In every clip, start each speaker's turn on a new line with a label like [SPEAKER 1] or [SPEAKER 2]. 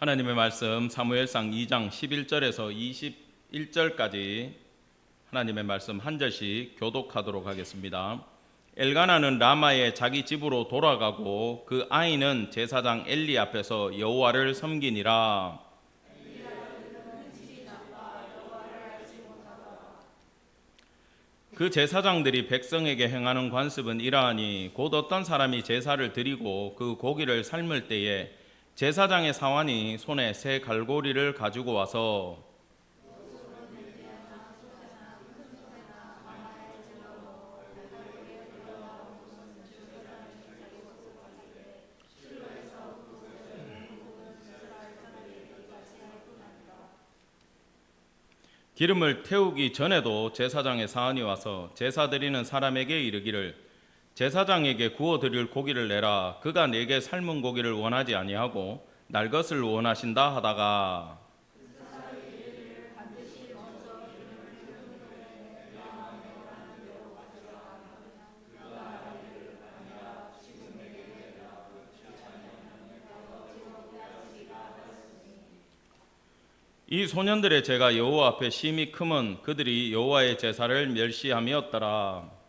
[SPEAKER 1] 하나님의 말씀 사무엘상 2장 11절에서 21절까지 하나님의 말씀 한 절씩 교독하도록 하겠습니다. 엘가나는 라마에 자기 집으로 돌아가고 그 아이는 제사장 엘리 앞에서 여호와를 섬기니라. 그 제사장들이 백성에게 행하는 관습은 이러하니 곧 어떤 사람이 제사를 드리고 그 고기를 삶을 때에 제사장의 사환이 손에 새 갈고리를 가지고 와서 기름을 태우기 전에도 제사장의 사환이 와서 제사 드리는 사람에게 이르기를 제사장에게 구워 드릴 고기를 내라. 그가 내게 삶은 고기를 원하지 아니하고 날 것을 원하신다 하다가 이 소년들의 죄가 여호와 앞에 심히 크면 그들이 여호와의 제사를 멸시함이었더라.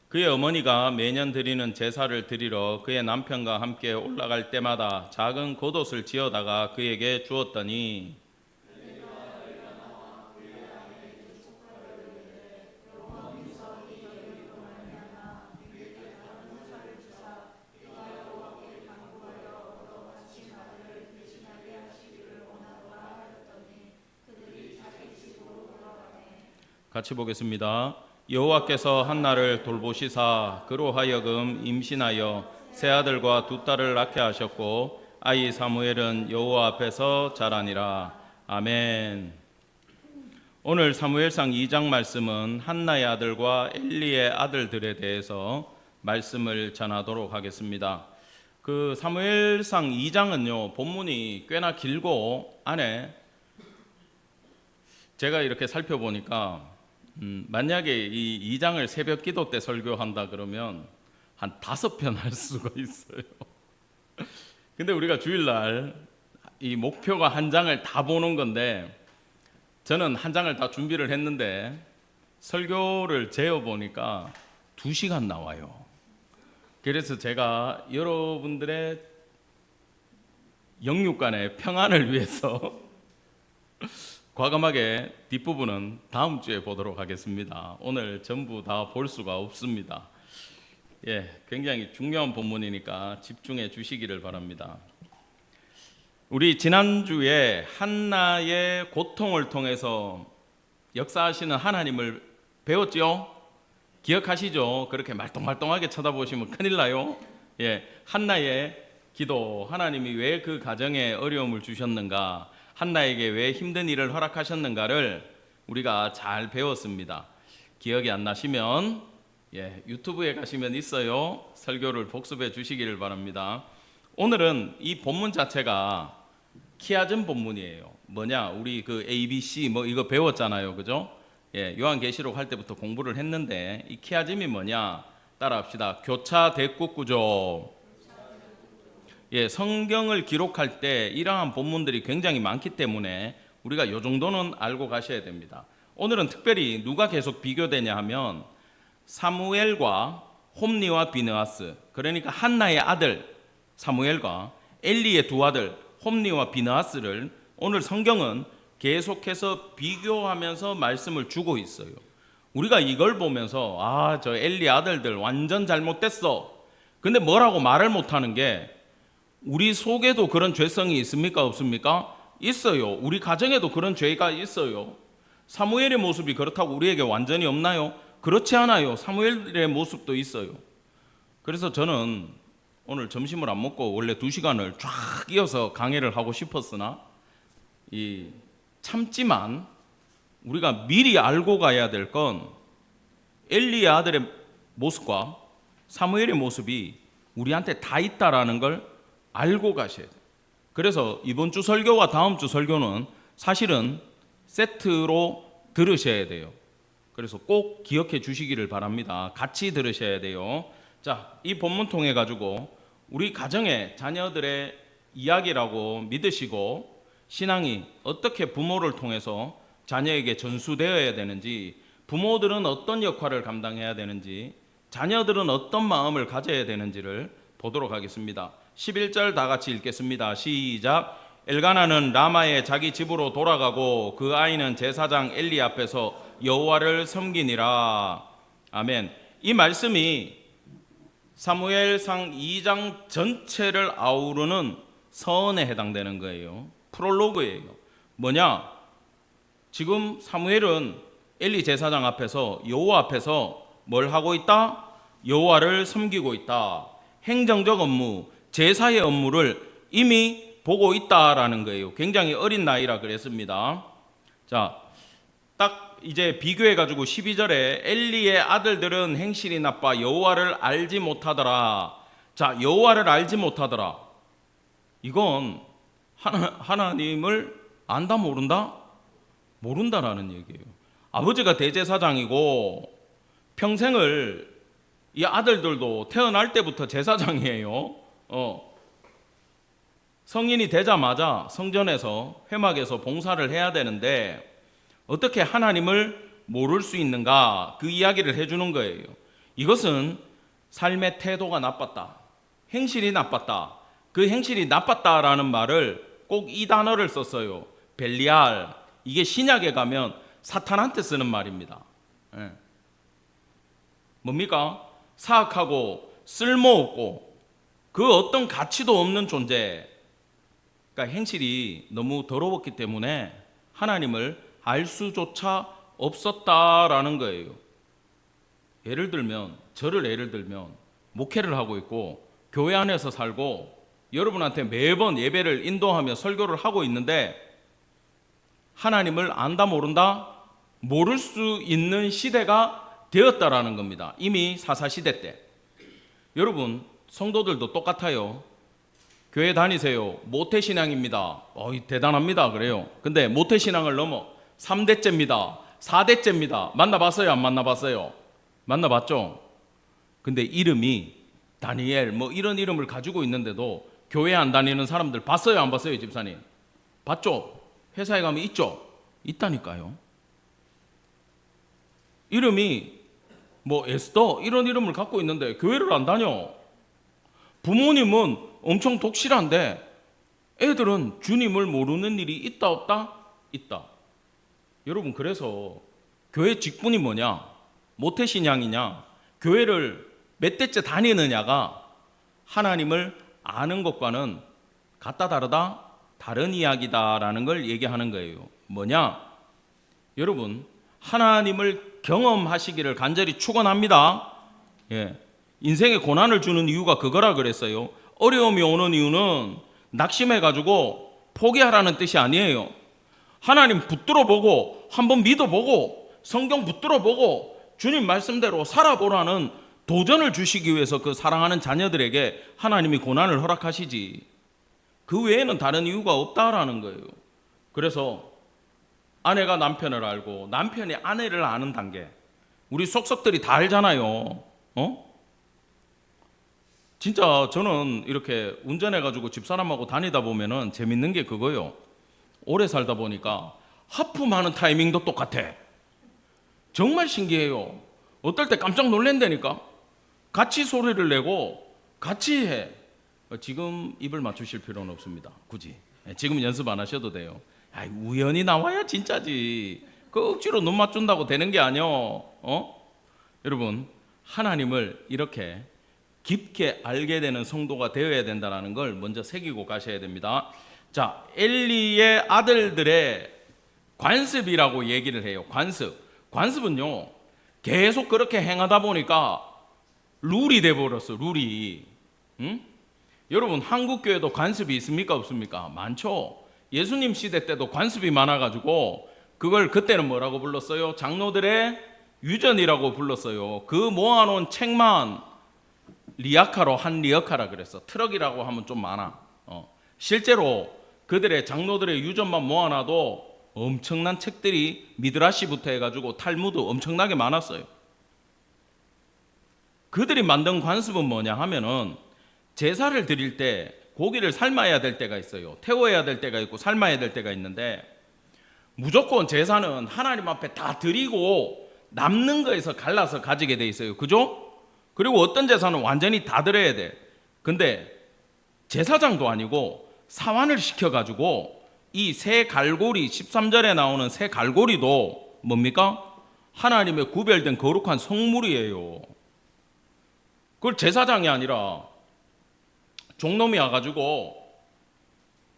[SPEAKER 1] 그의 어머니가 매년 드리는 제사를 드리러 그의 남편과 함께 올라갈 때마다 작은 겉옷을 지어다가 그에게 주었더니 같이 보겠습니다. 여호와께서 한나를 돌보시사 그로 하여금 임신하여 세 아들과 두 딸을 낳게 하셨고 아이 사무엘은 여호와 앞에서 자라니라. 아멘. 오늘 사무엘상 2장 말씀은 한나의 아들과 엘리의 아들들에 대해서 말씀을 전하도록 하겠습니다. 그 사무엘상 2장은요 본문이 꽤나 길고 안에 제가 이렇게 살펴보니까 만약에 이 2장을 새벽 기도 때 설교한다 그러면 한 5편 할 수가 있어요. 근데 우리가 주일날 이 목표가 한 장을 다 보는 건데 저는 한 장을 다 준비를 했는데 설교를 재어보니까 2시간 나와요. 그래서 제가 여러분들의 영육간의 평안을 위해서 과감하게 뒷부분은 다음 주에 보도록 하겠습니다. 오늘 전부 다 볼 수가 없습니다. 굉장히 중요한 본문이니까 집중해 주시기를 바랍니다. 우리 지난주에 한나의 고통을 통해서 역사하시는 하나님을 배웠죠? 기억하시죠? 그렇게 말똥말똥하게 쳐다보시면 큰일 나요. 한나의 기도, 하나님이 왜 그 가정에 어려움을 주셨는가, 한나에게 왜 힘든 일을 허락하셨는가를 우리가 잘 배웠습니다. 기억이 안 나시면 유튜브에 가시면 있어요. 설교를 복습해 주시기를 바랍니다. 오늘은 이 본문 자체가 키아즘 본문이에요. 뭐냐? 우리 그 ABC 이거 배웠잖아요. 그죠? 요한계시록 할 때부터 공부를 했는데 이 키아즘이 뭐냐? 따라합시다. 교차 대국 구조. 성경을 기록할 때 이러한 본문들이 굉장히 많기 때문에 우리가 이 정도는 알고 가셔야 됩니다. 오늘은 특별히 누가 계속 비교되냐 하면 사무엘과 홈니와 비느하스, 그러니까 한나의 아들 사무엘과 엘리의 두 아들 홈니와 비느하스를 오늘 성경은 계속해서 비교하면서 말씀을 주고 있어요. 우리가 이걸 보면서 저 엘리 아들들 완전 잘못됐어. 근데 뭐라고 말을 못하는 게 우리 속에도 그런 죄성이 있습니까? 없습니까? 있어요. 우리 가정에도 그런 죄가 있어요. 사무엘의 모습이 그렇다고 우리에게 완전히 없나요? 그렇지 않아요. 사무엘의 모습도 있어요. 그래서 저는 오늘 점심을 안 먹고 원래 2시간을 쫙 이어서 강의를 하고 싶었으나 참지만 우리가 미리 알고 가야 될 건 엘리의 아들의 모습과 사무엘의 모습이 우리한테 다 있다라는 걸 알고 가셔야 돼요. 그래서 이번 주 설교와 다음 주 설교는 사실은 세트로 들으셔야 돼요. 그래서 꼭 기억해 주시기를 바랍니다. 같이 들으셔야 돼요. 자, 이 본문 통해 가지고 우리 가정의 자녀들의 이야기라고 믿으시고 신앙이 어떻게 부모를 통해서 자녀에게 전수되어야 되는지, 부모들은 어떤 역할을 감당해야 되는지, 자녀들은 어떤 마음을 가져야 되는지를 보도록 하겠습니다. 11절 다 같이 읽겠습니다. 시작. 엘가나는 라마에 자기 집으로 돌아가고 그 아이는 제사장 엘리 앞에서 여호와를 섬기니라. 아멘. 이 말씀이 사무엘상 2장 전체를 아우르는 서언에 해당되는 거예요. 프롤로그예요. 뭐냐? 지금 사무엘은 엘리 제사장 앞에서 여호와 앞에서 뭘 하고 있다? 여호와를 섬기고 있다. 행정적 업무, 제사의 업무를 이미 보고 있다라는 거예요. 굉장히 어린 나이라 그랬습니다. 자, 딱 이제 비교해 가지고 12절에 엘리의 아들들은 행실이 나빠 여호와를 알지 못하더라. 자, 여호와를 알지 못하더라. 이건 하나님을 안다 모른다? 모른다라는 얘기예요. 아버지가 대제사장이고 평생을 이 아들들도 태어날 때부터 제사장이에요. 성인이 되자마자 성전에서 회막에서 봉사를 해야 되는데 어떻게 하나님을 모를 수 있는가? 그 이야기를 해주는 거예요. 이것은 삶의 태도가 나빴다. 행실이 나빴다. 그 행실이 나빴다라는 말을 꼭 이 단어를 썼어요. 벨리알. 이게 신약에 가면 사탄한테 쓰는 말입니다. 뭡니까? 사악하고 쓸모없고 그 어떤 가치도 없는 존재. 그러니까 행실이 너무 더러웠기 때문에 하나님을 알 수조차 없었다라는 거예요. 예를 들면 저를 예를 들면 목회를 하고 있고 교회 안에서 살고 여러분한테 매번 예배를 인도하며 설교를 하고 있는데 하나님을 안다 모른다? 모를 수 있는 시대가 되었다라는 겁니다. 이미 사사시대 때. 여러분 성도들도 똑같아요. 교회 다니세요. 모태신앙입니다. 대단합니다. 그래요. 근데 모태신앙을 넘어 3대째입니다. 4대째입니다. 만나봤어요? 안 만나봤어요? 만나봤죠? 근데 이름이 다니엘 뭐 이런 이름을 가지고 있는데도 교회 안 다니는 사람들 봤어요? 안 봤어요? 집사님? 봤죠? 회사에 가면 있죠? 있다니까요. 이름이 뭐 에스더 이런 이름을 갖고 있는데 교회를 안 다녀. 부모님은 엄청 독실한데 애들은 주님을 모르는 일이 있다 없다? 있다. 여러분 그래서 교회 직분이 뭐냐? 모태신앙이냐? 교회를 몇 대째 다니느냐가 하나님을 아는 것과는 같다 다르다? 다른 이야기다라는 걸 얘기하는 거예요. 뭐냐? 여러분 하나님을 경험하시기를 간절히 축원합니다. 인생에 고난을 주는 이유가 그거라 그랬어요. 어려움이 오는 이유는 낙심해가지고 포기하라는 뜻이 아니에요. 하나님 붙들어 보고 한번 믿어보고 성경 붙들어 보고 주님 말씀대로 살아보라는 도전을 주시기 위해서 그 사랑하는 자녀들에게 하나님이 고난을 허락하시지. 그 외에는 다른 이유가 없다라는 거예요. 그래서 아내가 남편을 알고 남편이 아내를 아는 단계. 우리 속속들이 다 알잖아요. 진짜 저는 이렇게 운전해가지고 집사람하고 다니다 보면은 재밌는 게 그거요. 오래 살다 보니까 하품하는 타이밍도 똑같아. 정말 신기해요. 어떨 때 깜짝 놀란다니까. 같이 소리를 내고 같이 해. 지금 입을 맞추실 필요는 없습니다. 굳이. 지금 연습 안 하셔도 돼요. 우연히 나와야 진짜지. 그 억지로 눈 맞춘다고 되는 게 아니요. 여러분 하나님을 이렇게 깊게 알게 되는 성도가 되어야 된다는 걸 먼저 새기고 가셔야 됩니다. 자, 엘리의 아들들의 관습이라고 얘기를 해요. 관습은요 계속 그렇게 행하다 보니까 룰이 돼버렸어. 룰이. 여러분 한국 교회도 관습이 있습니까 없습니까? 많죠. 예수님 시대 때도 관습이 많아가지고 그걸 그때는 뭐라고 불렀어요? 장로들의 유전이라고 불렀어요. 그 모아놓은 책만 리아카로 한 리어카라 그랬어. 트럭이라고 하면 좀 많아. 실제로 그들의 장로들의 유전만 모아놔도 엄청난 책들이 미드라시부터 해가지고 탈무드 엄청나게 많았어요. 그들이 만든 관습은 뭐냐 하면은 제사를 드릴 때 고기를 삶아야 될 때가 있어요. 태워야 될 때가 있고 삶아야 될 때가 있는데 무조건 제사는 하나님 앞에 다 드리고 남는 거에서 갈라서 가지게 돼 있어요. 그죠? 그리고 어떤 제사는 완전히 다 드려야 돼. 근데 제사장도 아니고 사환을 시켜가지고 이 새 갈고리 13절에 나오는 새 갈고리도 뭡니까? 하나님의 구별된 거룩한 성물이에요. 그걸 제사장이 아니라 종놈이 와가지고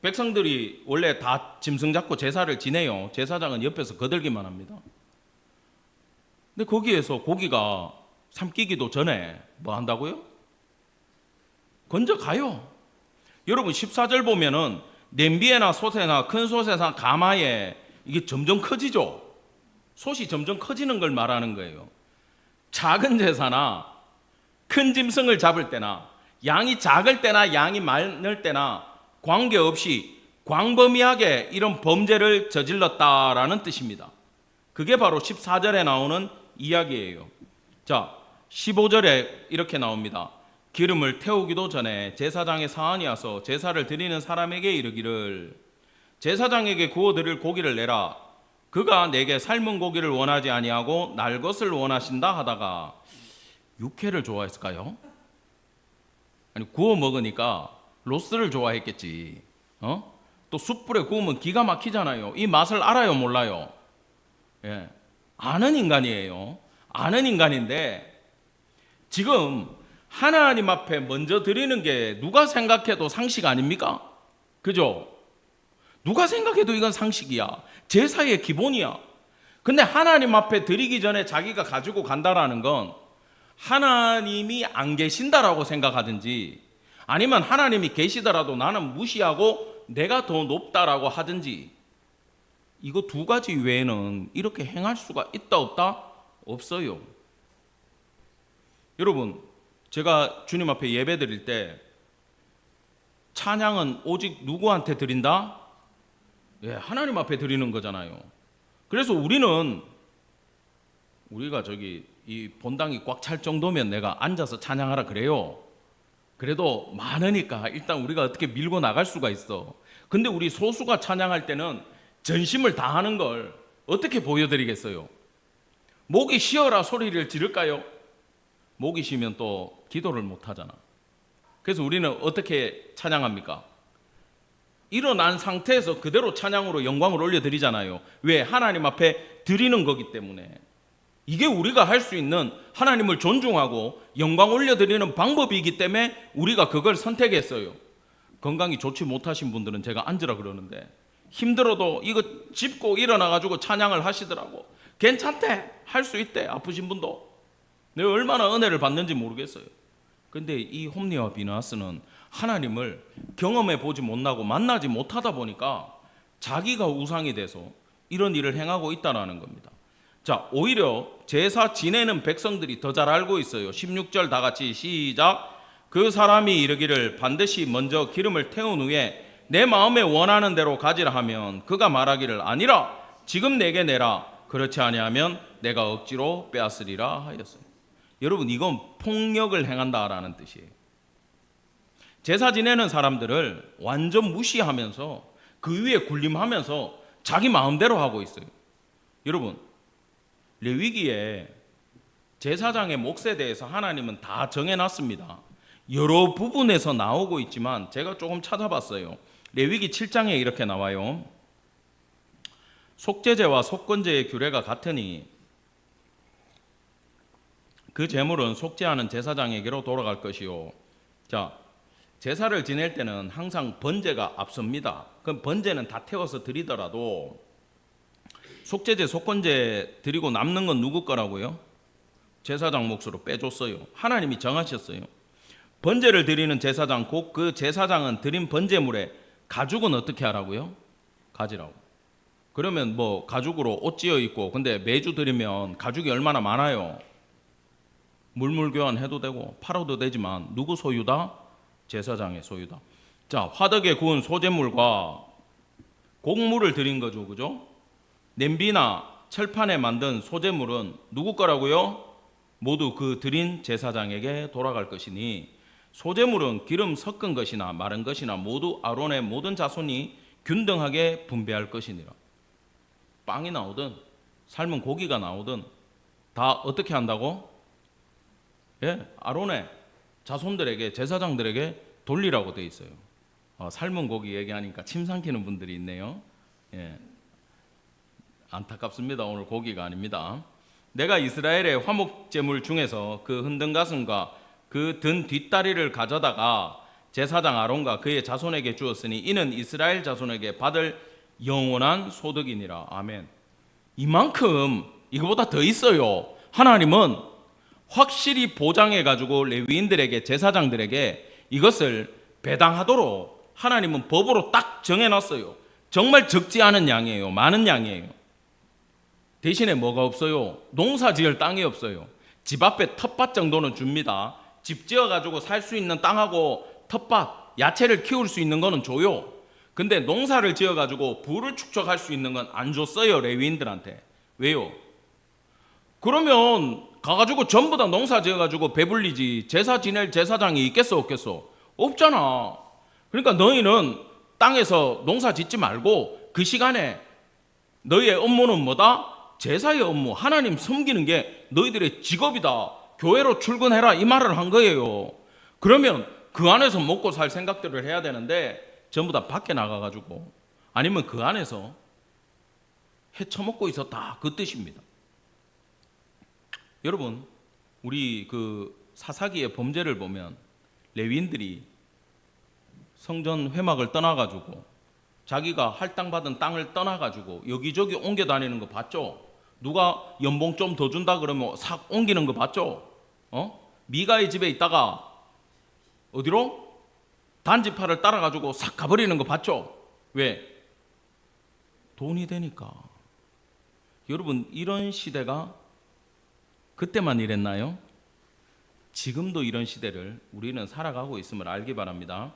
[SPEAKER 1] 백성들이 원래 다 짐승 잡고 제사를 지내요. 제사장은 옆에서 거들기만 합니다. 근데 거기에서 고기가 삼키기도 전에 뭐 한다고요? 건져가요. 여러분 14절 보면은 냄비에나 솥에나 큰 솥에나 가마에 이게 점점 커지죠. 솥이 점점 커지는 걸 말하는 거예요. 작은 제사나 큰 짐승을 잡을 때나 양이 작을 때나 양이 많을 때나 관계없이 광범위하게 이런 범죄를 저질렀다라는 뜻입니다. 그게 바로 14절에 나오는 이야기예요. 자, 15절에 이렇게 나옵니다. 기름을 태우기도 전에 제사장의 사환이 와서 제사를 드리는 사람에게 이르기를 제사장에게 구워 드릴 고기를 내라. 그가 내게 삶은 고기를 원하지 아니하고 날 것을 원하신다 하다가 육회를 좋아했을까요? 아니 구워 먹으니까 로스를 좋아했겠지. 또 숯불에 구우면 기가 막히잖아요. 이 맛을 알아요, 몰라요? 예, 아는 인간이에요. 아는 인간인데 지금 하나님 앞에 먼저 드리는 게 누가 생각해도 상식 아닙니까? 그죠? 누가 생각해도 이건 상식이야. 제사의 기본이야. 근데 하나님 앞에 드리기 전에 자기가 가지고 간다라는 건 하나님이 안 계신다라고 생각하든지 아니면 하나님이 계시더라도 나는 무시하고 내가 더 높다라고 하든지 이거 두 가지 외에는 이렇게 행할 수가 있다 없다? 없어요. 여러분 제가 주님 앞에 예배 드릴 때 찬양은 오직 누구한테 드린다? 예, 하나님 앞에 드리는 거잖아요. 그래서 우리가 이 본당이 꽉 찰 정도면 내가 앉아서 찬양하라 그래요. 그래도 많으니까 일단 우리가 어떻게 밀고 나갈 수가 있어. 근데 우리 소수가 찬양할 때는 전심을 다하는 걸 어떻게 보여드리겠어요? 목이 쉬어라 소리를 지를까요? 목이 쉬면 또 기도를 못 하잖아. 그래서 우리는 어떻게 찬양합니까? 일어난 상태에서 그대로 찬양으로 영광을 올려드리잖아요. 왜? 하나님 앞에 드리는 거기 때문에. 이게 우리가 할 수 있는 하나님을 존중하고 영광 올려드리는 방법이기 때문에 우리가 그걸 선택했어요. 건강이 좋지 못하신 분들은 제가 앉으라 그러는데 힘들어도 이거 짚고 일어나가지고 찬양을 하시더라고. 괜찮대. 할 수 있대. 아프신 분도. 내가 얼마나 은혜를 받는지 모르겠어요. 근데 이 홈리와 비나스는 하나님을 경험해 보지 못하고 만나지 못하다 보니까 자기가 우상이 돼서 이런 일을 행하고 있다는 겁니다. 자, 오히려 제사 지내는 백성들이 더 잘 알고 있어요. 16절 다 같이 시작. 그 사람이 이르기를 반드시 먼저 기름을 태운 후에 내 마음에 원하는 대로 가지라 하면 그가 말하기를 아니라 지금 내게 내라. 그렇지 아니하면 내가 억지로 빼앗으리라 하였어요. 여러분 이건 폭력을 행한다라는 뜻이에요. 제사 지내는 사람들을 완전 무시하면서 그 위에 군림하면서 자기 마음대로 하고 있어요. 여러분 레위기에 제사장의 몫에 대해서 하나님은 다 정해놨습니다. 여러 부분에서 나오고 있지만 제가 조금 찾아봤어요. 레위기 7장에 이렇게 나와요. 속죄제와 속건제의 규례가 같으니 그 제물은 속죄하는 제사장에게로 돌아갈 것이요. 자, 제사를 지낼 때는 항상 번제가 앞섭니다. 그럼 번제는 다 태워서 드리더라도 속죄제, 속건제 드리고 남는 건 누구 거라고요? 제사장 몫으로 빼줬어요. 하나님이 정하셨어요. 번제를 드리는 제사장, 곧 그 제사장은 드린 번제물에 가죽은 어떻게 하라고요? 가지라고. 그러면 뭐 가죽으로 옷 지어 입고 근데 매주 드리면 가죽이 얼마나 많아요? 물물 교환해도 되고 팔아도 되지만 누구 소유다? 제사장의 소유다. 자, 화덕에 구운 소제물과 곡물을 드린 거죠. 그죠? 냄비나 철판에 만든 소재물은 누구 거라고요? 모두 그 드린 제사장에게 돌아갈 것이니 소재물은 기름 섞은 것이나 마른 것이나 모두 아론의 모든 자손이 균등하게 분배할 것이니라. 빵이 나오든 삶은 고기가 나오든 다 어떻게 한다고? 아론의 자손들에게, 제사장들에게 돌리라고 돼 있어요. 삶은 고기 얘기하니까 침 삼키는 분들이 있네요. 안타깝습니다. 오늘 고기가 아닙니다. 내가 이스라엘의 화목제물 중에서 그 흔든 가슴과 그 든 뒷다리를 가져다가 제사장 아론과 그의 자손에게 주었으니 이는 이스라엘 자손에게 받을 영원한 소득이니라. 아멘. 이만큼, 이거보다 더 있어요. 하나님은 확실히 보장해가지고 레위인들에게, 제사장들에게 이것을 배당하도록 하나님은 법으로 딱 정해놨어요. 정말 적지 않은 양이에요. 많은 양이에요. 대신에 뭐가 없어요? 농사 지을 땅이 없어요. 집 앞에 텃밭 정도는 줍니다. 집 지어가지고 살 수 있는 땅하고 텃밭, 야채를 키울 수 있는 거는 줘요. 근데 농사를 지어가지고 부를 축적할 수 있는 건 안 줬어요, 레위인들한테. 왜요? 그러면 가가지고 전부 다 농사 지어가지고 배불리지 제사 지낼 제사장이 있겠어 없겠어? 없잖아. 그러니까 너희는 땅에서 농사 짓지 말고 그 시간에 너희의 업무는 뭐다? 제사의 업무, 하나님 섬기는 게 너희들의 직업이다. 교회로 출근해라, 이 말을 한 거예요. 그러면 그 안에서 먹고 살 생각들을 해야 되는데 전부 다 밖에 나가가지고, 아니면 그 안에서 헤쳐먹고 있었다, 그 뜻입니다. 여러분, 우리 그 사사기의 범죄를 보면 레위인들이 성전 회막을 떠나가지고 자기가 할당받은 땅을 떠나가지고 여기저기 옮겨 다니는 거 봤죠? 누가 연봉 좀 더 준다 그러면 싹 옮기는 거 봤죠? 미가의 집에 있다가 어디로? 단지파를 따라가지고 싹 가버리는 거 봤죠? 왜? 돈이 되니까. 여러분, 이런 시대가 그때만 이랬나요? 지금도 이런 시대를 우리는 살아가고 있음을 알기 바랍니다.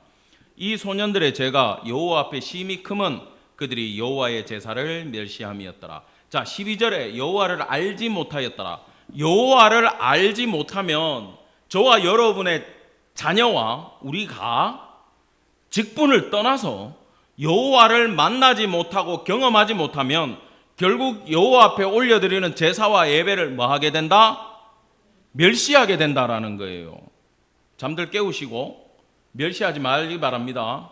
[SPEAKER 1] 이 소년들의 죄가 여호와 앞에 심히 크면 그들이 여호와의 제사를 멸시함이었더라. 자, 12절에 여호와를 알지 못하였더라. 여호와를 알지 못하면 저와 여러분의 자녀와 우리가 직분을 떠나서 여호와를 만나지 못하고 경험하지 못하면 결국 여호와 앞에 올려드리는 제사와 예배를 뭐 하게 된다? 멸시하게 된다라는 거예요. 잠들 깨우시고 멸시하지 말기 바랍니다.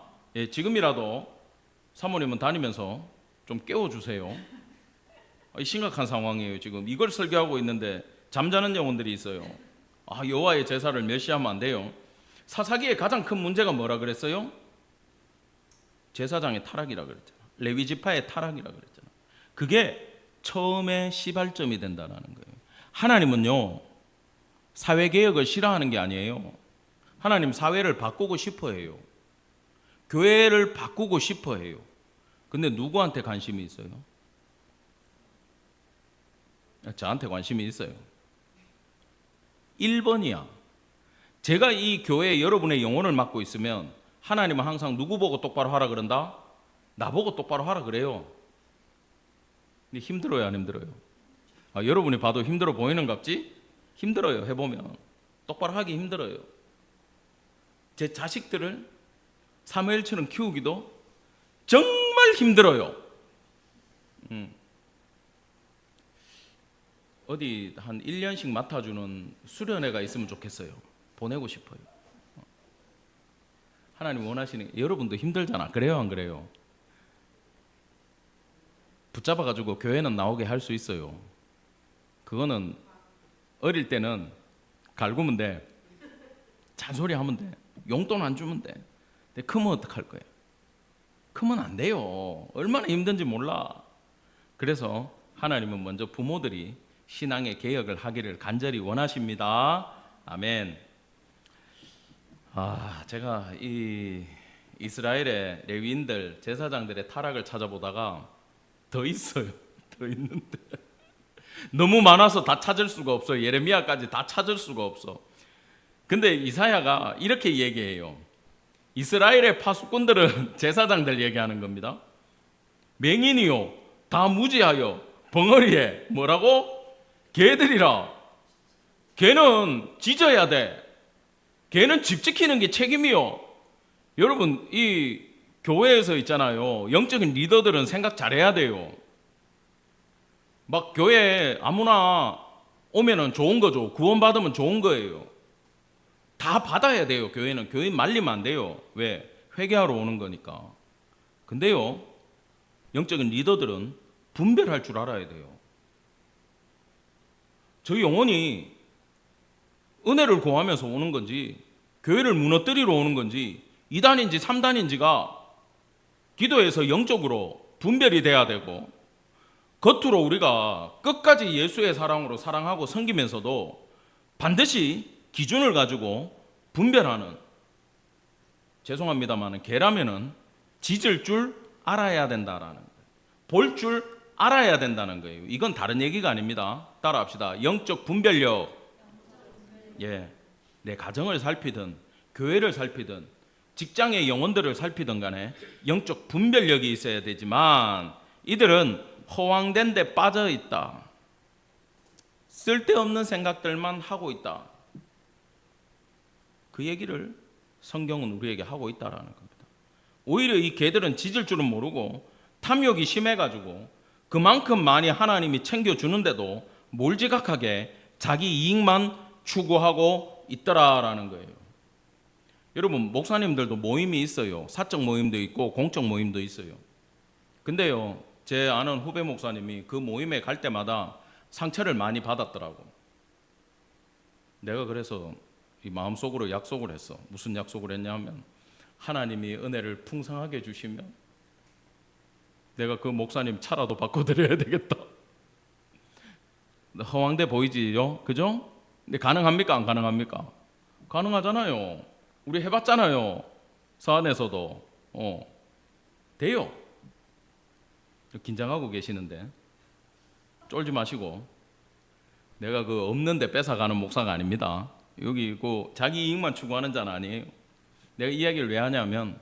[SPEAKER 1] 지금이라도 사모님은 다니면서 좀 깨워주세요. 심각한 상황이에요. 지금 이걸 설교하고 있는데 잠자는 영혼들이 있어요. 여호와의 제사를 멸시하면 안 돼요. 사사기의 가장 큰 문제가 뭐라 그랬어요? 제사장의 타락이라 그랬잖아. 레위 지파의 타락이라 그랬잖아. 그게 처음에 시발점이 된다는 거예요. 하나님은요, 사회개혁을 싫어하는 게 아니에요. 하나님 사회를 바꾸고 싶어 해요. 교회를 바꾸고 싶어 해요. 근데 누구한테 관심이 있어요? 저한테 관심이 있어요. 1번이야. 제가 이 교회에 여러분의 영혼을 맡고 있으면 하나님은 항상 누구 보고 똑바로 하라 그런다? 나보고 똑바로 하라 그래요. 근데 힘들어요, 안 힘들어요? 여러분이 봐도 힘들어 보이는 갑지? 힘들어요. 해보면 똑바로 하기 힘들어요. 제 자식들을 사무엘처럼 키우기도 정말 힘들어요. 어디 한 1년씩 맡아주는 수련회가 있으면 좋겠어요. 보내고 싶어요. 하나님 원하시는, 여러분도 힘들잖아. 그래요, 안 그래요? 붙잡아가지고 교회는 나오게 할 수 있어요. 그거는 어릴 때는 갈구면 돼. 잔소리 하면 돼. 용돈 안 주면 돼. 근데 크면 어떡할 거야? 크면 안 돼요. 얼마나 힘든지 몰라. 그래서 하나님은 먼저 부모들이 신앙의 개혁을 하기를 간절히 원하십니다. 아멘. 제가 이 이스라엘의 레위인들, 제사장들의 타락을 찾아보다가 더 있어요. 더 있는데 너무 많아서 다 찾을 수가 없어요. 예레미야까지 다 찾을 수가 없어. 근데 이사야가 이렇게 얘기해요. 이스라엘의 파수꾼들은 제사장들 얘기하는 겁니다. 맹인이요, 다 무지하여 벙어리에 뭐라고? 개들이라. 개는 짖어야 돼. 개는 집 지키는 게 책임이요. 여러분, 이 교회에서 있잖아요. 영적인 리더들은 생각 잘해야 돼요. 막 교회에 아무나 오면은 좋은 거죠. 구원받으면 좋은 거예요. 다 받아야 돼요. 교회는. 교인 말리면 안 돼요. 왜? 회개하러 오는 거니까. 근데요, 영적인 리더들은 분별할 줄 알아야 돼요. 저 영혼이 은혜를 구하면서 오는 건지, 교회를 무너뜨리러 오는 건지, 2단인지 3단인지가 기도에서 영적으로 분별이 돼야 되고, 겉으로 우리가 끝까지 예수의 사랑으로 사랑하고 섬기면서도 반드시 기준을 가지고 분별하는, 죄송합니다만 개라면은 짖을 줄 알아야 된다라는 거예요. 볼 줄 알아야 된다는 거예요. 이건 다른 얘기가 아닙니다. 따라합시다. 영적 분별력. 예, 내 가정을 살피든 교회를 살피든 직장의 영혼들을 살피든 간에 영적 분별력이 있어야 되지만 이들은 허황된 데 빠져 있다. 쓸데없는 생각들만 하고 있다. 그 얘기를 성경은 우리에게 하고 있다라는 겁니다. 오히려 이 개들은 짖을 줄은 모르고 탐욕이 심해가지고 그만큼 많이 하나님이 챙겨주는데도 몰지각하게 자기 이익만 추구하고 있더라라는 거예요. 여러분, 목사님들도 모임이 있어요. 사적 모임도 있고 공적 모임도 있어요. 근데요, 제 아는 후배 목사님이 그 모임에 갈 때마다 상처를 많이 받았더라고. 내가 그래서 이 마음속으로 약속을 했어. 무슨 약속을 했냐 하면, 하나님이 은혜를 풍성하게 주시면 내가 그 목사님 차라도 바꿔드려야 되겠다. 허황돼 보이지요? 그죠? 근데 가능합니까? 안 가능합니까? 가능하잖아요. 우리 해봤잖아요. 서안에서도. 돼요. 긴장하고 계시는데 쫄지 마시고, 내가 그 없는데 뺏어가는 목사가 아닙니다. 여기 그 자기 이익만 추구하는 자는 아니에요. 내가 이 이야기를 왜 하냐면,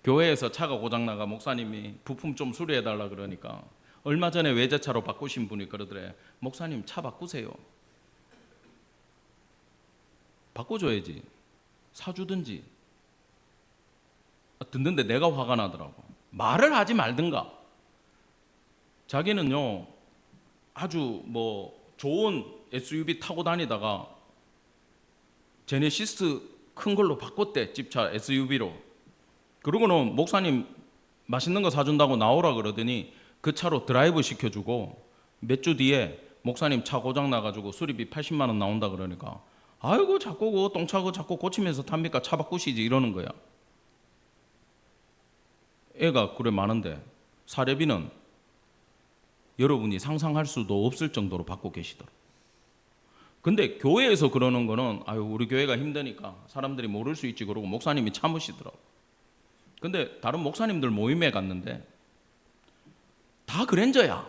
[SPEAKER 1] 교회에서 차가 고장나가 목사님이 부품 좀 수리해달라 그러니까 얼마 전에 외제차로 바꾸신 분이 그러더래. 목사님 차 바꾸세요. 바꿔줘야지. 사주든지. 듣는데 내가 화가 나더라고. 말을 하지 말든가. 자기는요, 아주 좋은 SUV 타고 다니다가 제네시스 큰 걸로 바꿨대. 집차 SUV로. 그러고는 목사님 맛있는 거 사준다고 나오라 그러더니 그 차로 드라이브 시켜주고 몇 주 뒤에 목사님 차 고장 나가지고 수리비 80만 원 나온다 그러니까, 아이고 자꾸 그 똥차 자꾸 고치면서 탑니까? 차 바꾸시지 이러는 거야. 애가 그래 많은데 사례비는 여러분이 상상할 수도 없을 정도로 받고 계시더라. 근데 교회에서 그러는 거는, 아유 우리 교회가 힘드니까 사람들이 모를 수 있지 그러고 목사님이 참으시더라고. 근데 다른 목사님들 모임에 갔는데 다 그랜저야.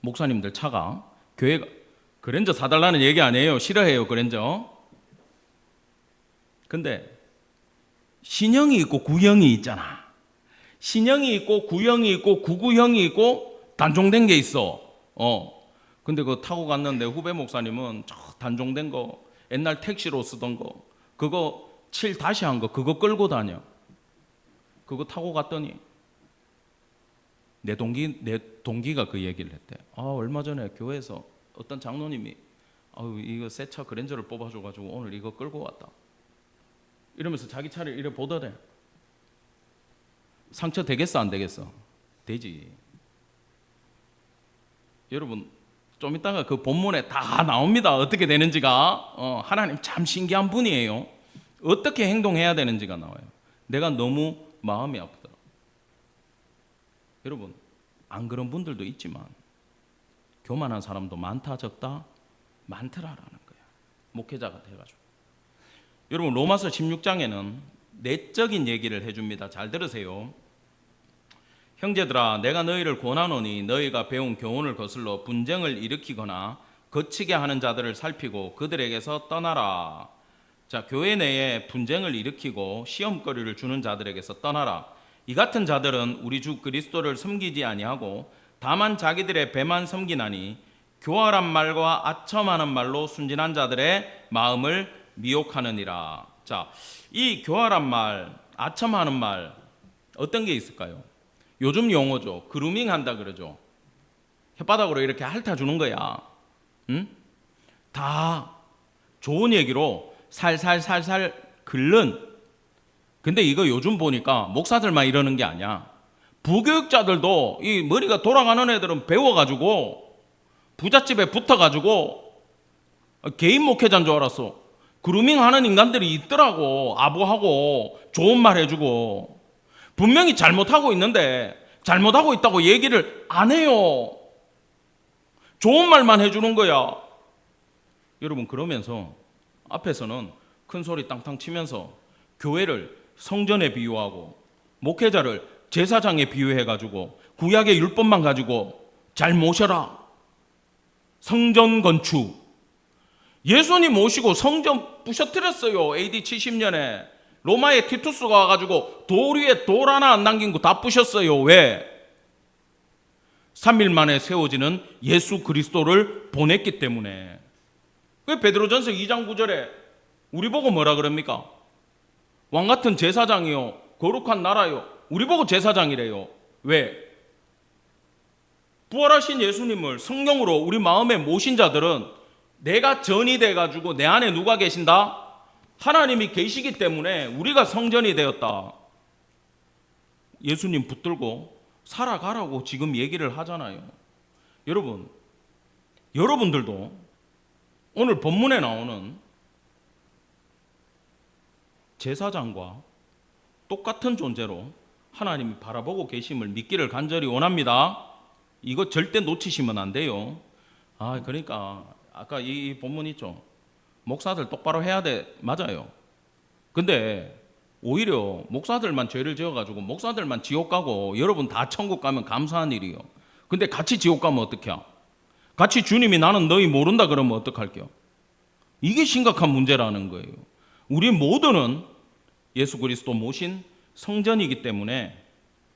[SPEAKER 1] 목사님들 차가. 교회가 그랜저 사달라는 얘기 아니에요. 싫어해요 그랜저. 근데 신형이 있고 구형이 있잖아. 신형이 있고 구형이 있고 구구형이 있고 단종된 게 있어. 근데 그거 타고 갔는데 후배 목사님은 저 단종된 거, 옛날 택시로 쓰던 거, 그거 칠 다시 한 거, 그거 끌고 다녀. 그거 타고 갔더니 내 동기가 그 얘기를 했대. 얼마 전에 교회에서 어떤 장로님이 이거 새 차 그랜저를 뽑아줘가지고 오늘 이거 끌고 왔다. 이러면서 자기 차를 이래 보더래. 상처 되겠어 안 되겠어? 되지. 여러분 좀 이따가 그 본문에 다 나옵니다. 어떻게 되는지가. 하나님 참 신기한 분이에요. 어떻게 행동해야 되는지가 나와요. 내가 너무 마음이 아프더라. 여러분 안 그런 분들도 있지만 교만한 사람도 많다 적다? 많더라라는 거야. 목회자가 돼가지고. 여러분 로마서 16장에는 내적인 얘기를 해줍니다. 잘 들으세요. 형제들아 내가 너희를 권하노니 너희가 배운 교훈을 거슬러 분쟁을 일으키거나 거치게 하는 자들을 살피고 그들에게서 떠나라. 자, 교회 내에 분쟁을 일으키고 시험거리를 주는 자들에게서 떠나라. 이 같은 자들은 우리 주 그리스도를 섬기지 아니하고 다만 자기들의 배만 섬기나니 교활한 말과 아첨하는 말로 순진한 자들의 마음을 미혹하느니라. 자, 이 교활한 말, 아첨하는 말 어떤 게 있을까요? 요즘 용어죠. 그루밍 한다 그러죠. 혓바닥으로 이렇게 핥아주는 거야. 응? 다 좋은 얘기로 살살살살 긁는. 근데 이거 요즘 보니까 목사들만 이러는 게 아니야. 부교육자들도 이 머리가 돌아가는 애들은 배워가지고 부잣집에 붙어가지고 개인 목회자인 줄 알았어. 그루밍 하는 인간들이 있더라고. 아부하고 좋은 말 해주고. 분명히 잘못하고 있는데 잘못하고 있다고 얘기를 안 해요. 좋은 말만 해주는 거야. 여러분, 그러면서 앞에서는 큰 소리 땅땅 치면서 교회를 성전에 비유하고 목회자를 제사장에 비유해가지고 구약의 율법만 가지고 잘 모셔라. 성전 건축. 예수님 모시고 성전 부셔뜨렸어요. AD 70년에 로마의 티투스가 와가지고 돌 위에 돌 하나 안 남긴 거 다 부셨어요. 왜? 3일 만에 세워지는 예수 그리스도를 보냈기 때문에. 그 베드로전서 2장 9절에 우리 보고 뭐라 그럽니까? 왕같은 제사장이요 거룩한 나라요. 우리 보고 제사장이래요. 왜? 부활하신 예수님을 성령으로 우리 마음에 모신 자들은 내가 전이 돼가지고 내 안에 누가 계신다? 하나님이 계시기 때문에 우리가 성전이 되었다. 예수님 붙들고 살아가라고 지금 얘기를 하잖아요. 여러분, 여러분들도 오늘 본문에 나오는 제사장과 똑같은 존재로 하나님이 바라보고 계심을 믿기를 간절히 원합니다. 이거 절대 놓치시면 안 돼요. 그러니까 아까 이 본문 있죠. 목사들 똑바로 해야 돼. 맞아요. 근데 오히려 목사들만 죄를 지어가지고 목사들만 지옥 가고 여러분 다 천국 가면 감사한 일이요. 근데 같이 지옥 가면 어떡해? 같이 주님이 나는 너희 모른다 그러면 어떡할게요? 이게 심각한 문제라는 거예요. 우리 모두는 예수 그리스도 모신 성전이기 때문에,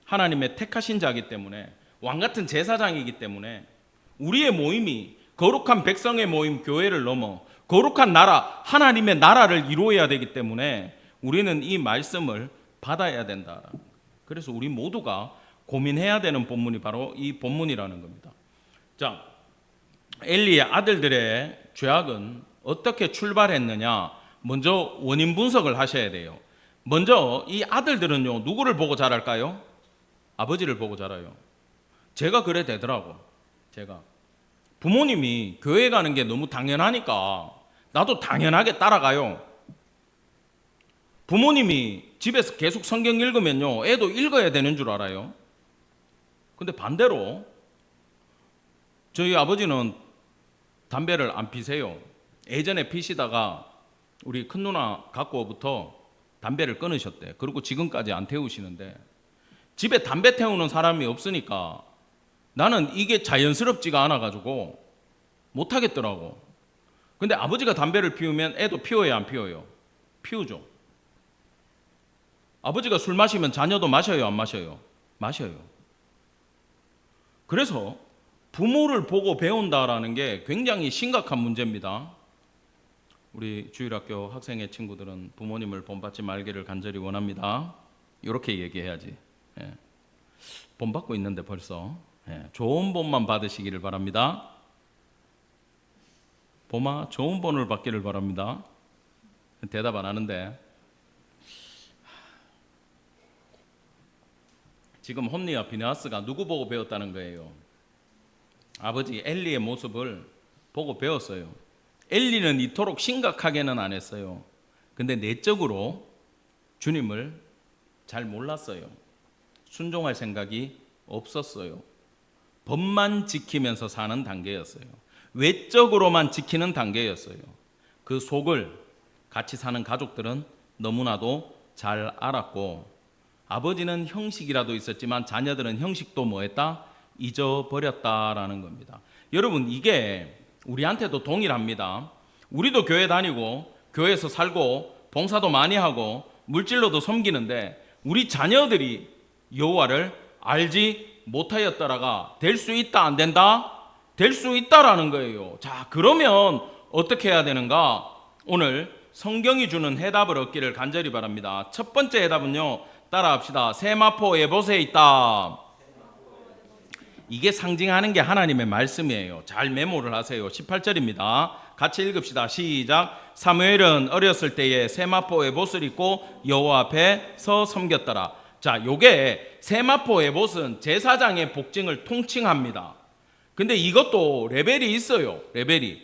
[SPEAKER 1] 하나님의 택하신 자이기 때문에, 왕같은 제사장이기 때문에 우리의 모임이 거룩한 백성의 모임 교회를 넘어 거룩한 나라, 하나님의 나라를 이루어야 되기 때문에 우리는 이 말씀을 받아야 된다. 그래서 우리 모두가 고민해야 되는 본문이 바로 이 본문이라는 겁니다. 자, 엘리의 아들들의 죄악은 어떻게 출발했느냐? 먼저 원인 분석을 하셔야 돼요. 먼저 이 아들들은요, 누구를 보고 자랄까요? 아버지를 보고 자라요. 제가 그래 되더라고. 제가 부모님이 교회 가는 게 너무 당연하니까 나도 당연하게 따라가요. 부모님이 집에서 계속 성경 읽으면요, 애도 읽어야 되는 줄 알아요. 근데 반대로 저희 아버지는 담배를 안 피세요. 예전에 피시다가 우리 큰 누나 갖고부터 담배를 끊으셨대. 그리고 지금까지 안 태우시는데, 집에 담배 태우는 사람이 없으니까 나는 이게 자연스럽지가 않아가지고 못하겠더라고. 근데 아버지가 담배를 피우면 애도 피워야 안 피워요? 피우죠. 아버지가 술 마시면 자녀도 마셔요, 안 마셔요? 마셔요. 그래서 부모를 보고 배운다라는 게 굉장히 심각한 문제입니다. 우리 주일학교 학생의 친구들은 부모님을 본받지 말기를 간절히 원합니다. 이렇게 얘기해야지. 본받고 있는데 벌써. 좋은 본만 받으시기를 바랍니다. 봄아, 좋은 본을 받기를 바랍니다. 대답 안 하는데. 지금 홈리와 비느하스가 누구 보고 배웠다는 거예요? 아버지 엘리의 모습을 보고 배웠어요. 엘리는 이토록 심각하게는 안 했어요. 근데 내적으로 주님을 잘 몰랐어요. 순종할 생각이 없었어요. 법만 지키면서 사는 단계였어요. 외적으로만 지키는 단계였어요. 그 속을 같이 사는 가족들은 너무나도 잘 알았고, 아버지는 형식이라도 있었지만 자녀들은 형식도 뭐했다? 잊어버렸다라는 겁니다. 여러분, 이게 우리한테도 동일합니다. 우리도 교회 다니고 교회에서 살고 봉사도 많이 하고 물질로도 섬기는데 우리 자녀들이 여호와를 알지 못하였더라가 될 수 있다 안 된다? 될 수 있다라는 거예요. 자, 그러면 어떻게 해야 되는가? 오늘 성경이 주는 해답을 얻기를 간절히 바랍니다. 첫 번째 해답은요, 따라합시다. 세마포 에봇에 있다. 이게 상징하는 게 하나님의 말씀이에요. 잘 메모를 하세요. 18절입니다. 같이 읽읍시다. 시작. 사무엘은 어렸을 때에 세마포 에봇을 입고 여호와 앞에서 섬겼더라. 자, 요게 세마포 에봇은 제사장의 복징을 통칭합니다. 근데 이것도 레벨이 있어요. 레벨이.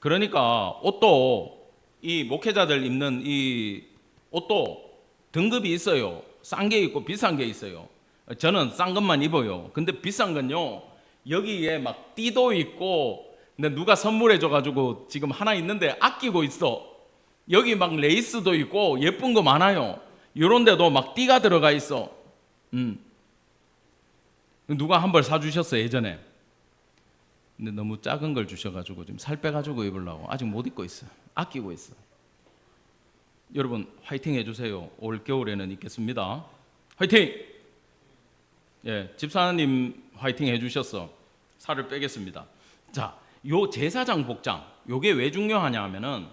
[SPEAKER 1] 그러니까 옷도 이 목회자들 입는 이 옷도 등급이 있어요. 싼 게 있고 비싼 게 있어요. 저는 싼 것만 입어요. 근데 비싼 건요, 여기에 막 띠도 있고, 근데 누가 선물해 줘가지고 지금 하나 있는데 아끼고 있어. 여기 막 레이스도 있고 예쁜 거 많아요. 요런 데도 막 띠가 들어가 있어. 누가 한 벌 사주셨어요 예전에. 근데 너무 작은 걸 주셔가지고 지금 살 빼가지고 입으려고 아직 못 입고 있어. 아끼고 있어. 여러분 화이팅 해주세요. 올 겨울에는 입겠습니다. 화이팅! 예, 집사님 화이팅 해주셨어. 살을 빼겠습니다. 자, 요 제사장 복장, 요게 왜 중요하냐 하면은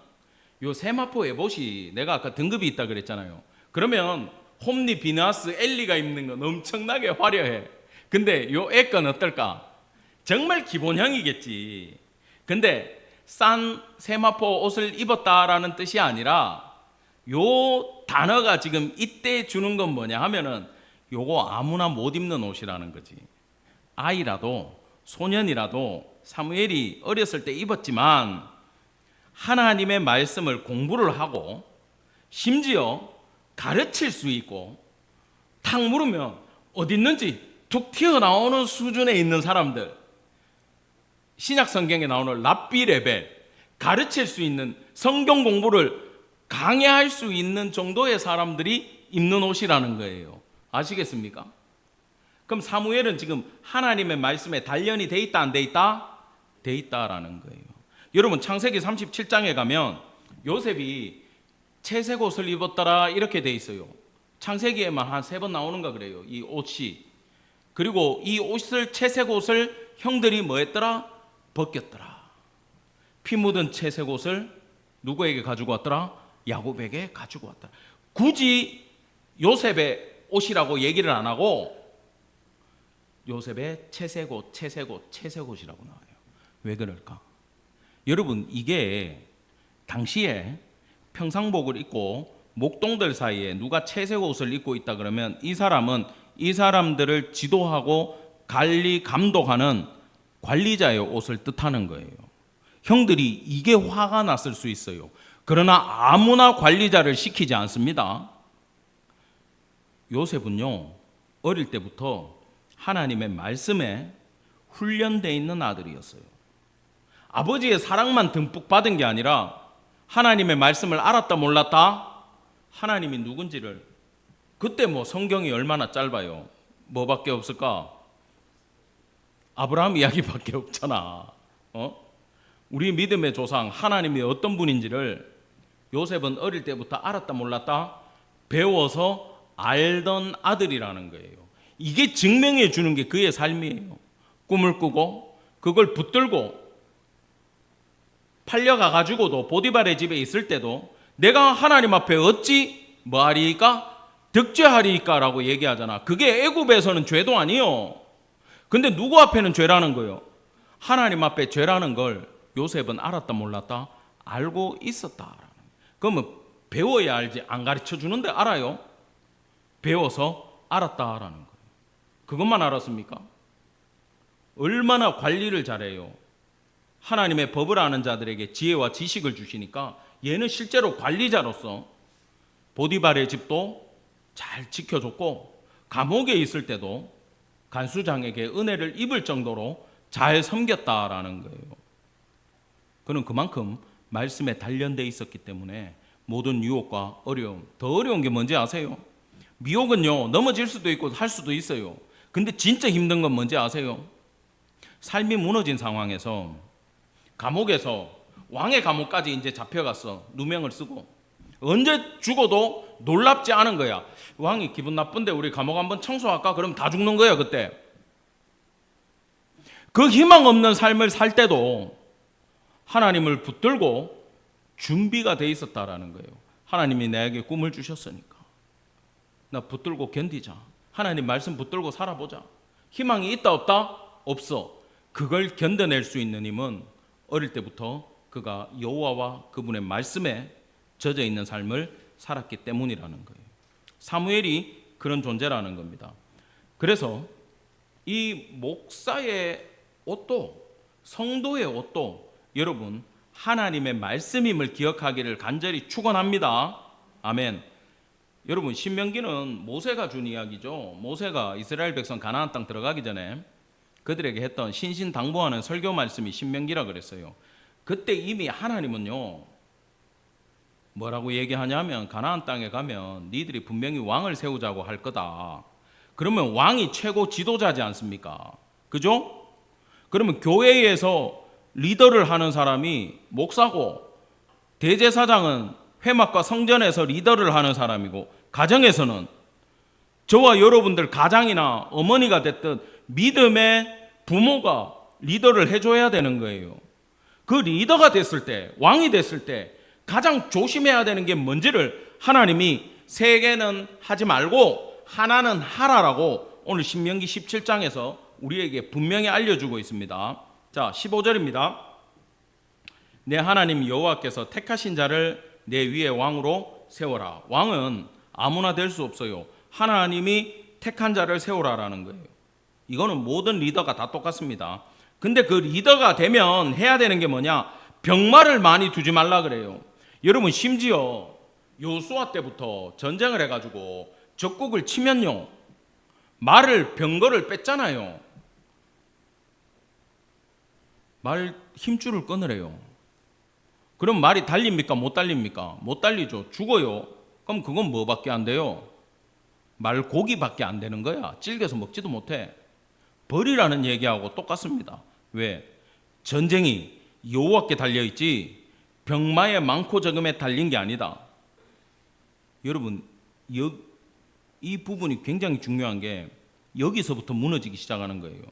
[SPEAKER 1] 요 세마포 에봇이 내가 아까 등급이 있다 그랬잖아요. 그러면 홈리, 비나스, 엘리가 입는 건 엄청나게 화려해. 근데 요 애 건 어떨까? 정말 기본형이겠지. 근데 싼 세마포 옷을 입었다라는 뜻이 아니라 요 단어가 지금 이때 주는 건 뭐냐 하면은 요거 아무나 못 입는 옷이라는 거지. 아이라도 소년이라도 사무엘이 어렸을 때 입었지만 하나님의 말씀을 공부를 하고 심지어 가르칠 수 있고 탁 물으면 어디 있는지 툭 튀어나오는 수준에 있는 사람들, 신약 성경에 나오는 랍비 레벨, 가르칠 수 있는 성경 공부를 강의할 수 있는 정도의 사람들이 입는 옷이라는 거예요. 아시겠습니까? 그럼 사무엘은 지금 하나님의 말씀에 단련이 돼 있다 안 돼 있다? 돼 있다라는 거예요. 여러분 창세기 37장에 가면 요셉이 채색 옷을 입었더라 이렇게 돼 있어요. 창세기에만 한 3번 나오는가 그래요. 이 옷이. 그리고 이 옷을 채색 옷을 형들이 뭐 했더라? 벗겼더라. 피 묻은 채색 옷을 누구에게 가지고 왔더라? 야곱에게 가지고 왔더라. 굳이 요셉의 옷이라고 얘기를 안 하고 요셉의 채색 옷, 채색 옷, 채색 옷이라고 나와요. 왜 그럴까? 여러분 이게 당시에 평상복을 입고 목동들 사이에 누가 채색 옷을 입고 있다 그러면 이 사람은 이 사람들을 지도하고 관리 감독하는 관리자의 옷을 뜻하는 거예요. 형들이 이게 화가 났을 수 있어요. 그러나 아무나 관리자를 시키지 않습니다. 요셉은요 어릴 때부터 하나님의 말씀에 훈련되어 있는 아들이었어요. 아버지의 사랑만 듬뿍 받은 게 아니라 하나님의 말씀을 알았다 몰랐다? 하나님이 누군지를. 그때 뭐 성경이 얼마나 짧아요. 뭐밖에 없을까? 아브라함 이야기밖에 없잖아. 우리 믿음의 조상 하나님이 어떤 분인지를 요셉은 어릴 때부터 알았다 몰랐다? 배워서 알던 아들이라는 거예요. 이게 증명해 주는 게 그의 삶이에요. 꿈을 꾸고 그걸 붙들고 팔려가 가지고도 보디발의 집에 있을 때도 내가 하나님 앞에 어찌 뭐하리이까? 득죄하리이까? 라고 얘기하잖아. 그게 애굽에서는 죄도 아니요. 근데 누구 앞에는 죄라는 거예요? 하나님 앞에 죄라는 걸 요셉은 알았다 몰랐다? 알고 있었다. 그러면 배워야 알지 안 가르쳐 주는데 알아요? 배워서 알았다라는 거예요. 그것만 알았습니까? 얼마나 관리를 잘해요. 하나님의 법을 아는 자들에게 지혜와 지식을 주시니까 얘는 실제로 관리자로서 보디발의 집도 잘 지켜줬고 감옥에 있을 때도 간수장에게 은혜를 입을 정도로 잘 섬겼다라는 거예요. 그는 그만큼 말씀에 단련되어 있었기 때문에 모든 유혹과 어려움, 더 어려운 게 뭔지 아세요? 미혹은요 넘어질 수도 있고 할 수도 있어요. 근데 진짜 힘든 건 뭔지 아세요? 삶이 무너진 상황에서 감옥에서 왕의 감옥까지 이제 잡혀갔어. 누명을 쓰고 언제 죽어도 놀랍지 않은 거야. 왕이 기분 나쁜데 우리 감옥 한번 청소할까? 그럼 다 죽는 거야 그때. 그 희망 없는 삶을 살 때도 하나님을 붙들고 준비가 돼 있었다라는 거예요. 하나님이 내게 꿈을 주셨으니까 나 붙들고 견디자. 하나님 말씀 붙들고 살아보자. 희망이 있다 없다? 없어. 그걸 견뎌낼 수 있는 힘은 어릴 때부터 그가 여호와와 그분의 말씀에 젖어 있는 삶을 살았기 때문이라는 거예요. 사무엘이 그런 존재라는 겁니다. 그래서 이 목사의 옷도, 성도의 옷도 여러분 하나님의 말씀임을 기억하기를 간절히 축원합니다. 아멘. 여러분 신명기는 모세가 준 이야기죠. 모세가 이스라엘 백성 가나안 땅 들어가기 전에 그들에게 했던 신신당부하는 설교 말씀이 신명기라 그랬어요. 그때 이미 하나님은요 뭐라고 얘기하냐면 가나안 땅에 가면 니들이 분명히 왕을 세우자고 할 거다. 그러면 왕이 최고 지도자지 않습니까? 그죠? 그러면 교회에서 리더를 하는 사람이 목사고, 대제사장은 회막과 성전에서 리더를 하는 사람이고, 가정에서는 저와 여러분들 가장이나 어머니가 됐든 믿음의 부모가 리더를 해줘야 되는 거예요. 그 리더가 됐을 때, 왕이 됐을 때 가장 조심해야 되는 게 뭔지를 하나님이 세 개는 하지 말고 하나는 하라라고 오늘 신명기 17장에서 우리에게 분명히 알려주고 있습니다. 자, 15절입니다. 내 하나님 여호와께서 택하신 자를 내 위에 왕으로 세워라. 왕은 아무나 될 수 없어요. 하나님이 택한 자를 세우라라는 거예요. 이거는 모든 리더가 다 똑같습니다. 근데 그 리더가 되면 해야 되는 게 뭐냐? 병마를 많이 두지 말라 그래요. 여러분 심지어 요수아 때부터 전쟁을 해가지고 적국을 치면요 말을 병거를 뺐잖아요. 말 힘줄을 끊으래요. 그럼 말이 달립니까? 못 달립니까? 못 달리죠. 죽어요. 그럼 그건 뭐밖에 안 돼요? 말고기밖에 안 되는 거야. 질겨서 먹지도 못해. 벌이라는 얘기하고 똑같습니다. 왜? 전쟁이 여호와께 달려있지 병마의 많고 적음에 달린 게 아니다. 여러분 이 부분이 굉장히 중요한 게 여기서부터 무너지기 시작하는 거예요.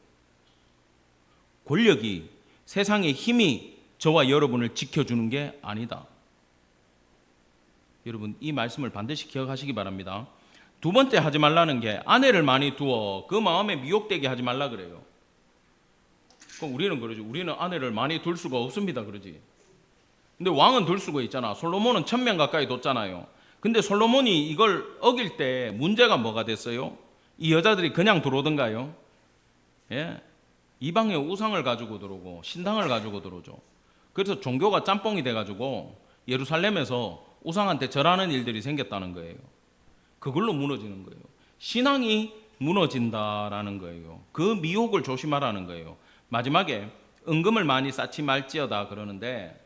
[SPEAKER 1] 권력이 세상의 힘이 저와 여러분을 지켜주는 게 아니다. 여러분 이 말씀을 반드시 기억하시기 바랍니다. 두 번째 하지 말라는 게 아내를 많이 두어 그 마음에 미혹되게 하지 말라 그래요. 그럼 우리는 그러죠. 우리는 아내를 많이 둘 수가 없습니다. 그러지. 근데 왕은 둘 수가 있잖아. 솔로몬은 1000명 가까이 뒀잖아요. 근데 솔로몬이 이걸 어길 때 문제가 뭐가 됐어요? 이 여자들이 그냥 들어오던가요? 예. 이방의 우상을 가지고 들어오고 신당을 가지고 들어오죠. 그래서 종교가 짬뽕이 돼가지고 예루살렘에서 우상한테 절하는 일들이 생겼다는 거예요. 그걸로 무너지는 거예요. 신앙이 무너진다라는 거예요. 그 미혹을 조심하라는 거예요. 마지막에 은금을 많이 쌓지 말지어다 그러는데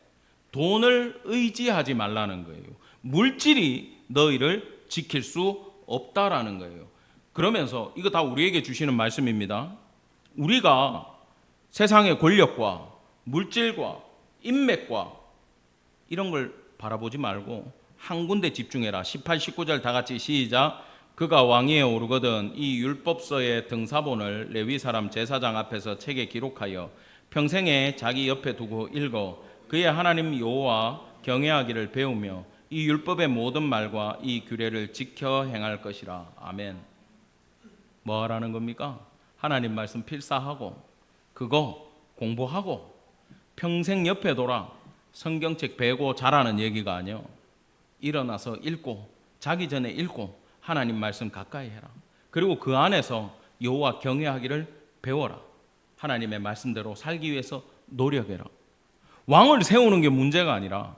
[SPEAKER 1] 돈을 의지하지 말라는 거예요. 물질이 너희를 지킬 수 없다라는 거예요. 그러면서 이거 다 우리에게 주시는 말씀입니다. 우리가 세상의 권력과 물질과 인맥과 이런 걸 바라보지 말고 한 군데 집중해라. 18, 19절 다 같이 시작. 그가 왕위에 오르거든 이 율법서의 등사본을 레위 사람 제사장 앞에서 책에 기록하여 평생에 자기 옆에 두고 읽어 그의 하나님 여호와 경외하기를 배우며 이 율법의 모든 말과 이 규례를 지켜 행할 것이라. 아멘. 뭐 하라는 겁니까? 하나님 말씀 필사하고 그거 공부하고 평생 옆에 둬라. 성경책 배고 자라는 얘기가 아니요. 일어나서 읽고 자기 전에 읽고 하나님 말씀 가까이 해라. 그리고 그 안에서 여호와 경외하기를 배워라. 하나님의 말씀대로 살기 위해서 노력해라. 왕을 세우는 게 문제가 아니라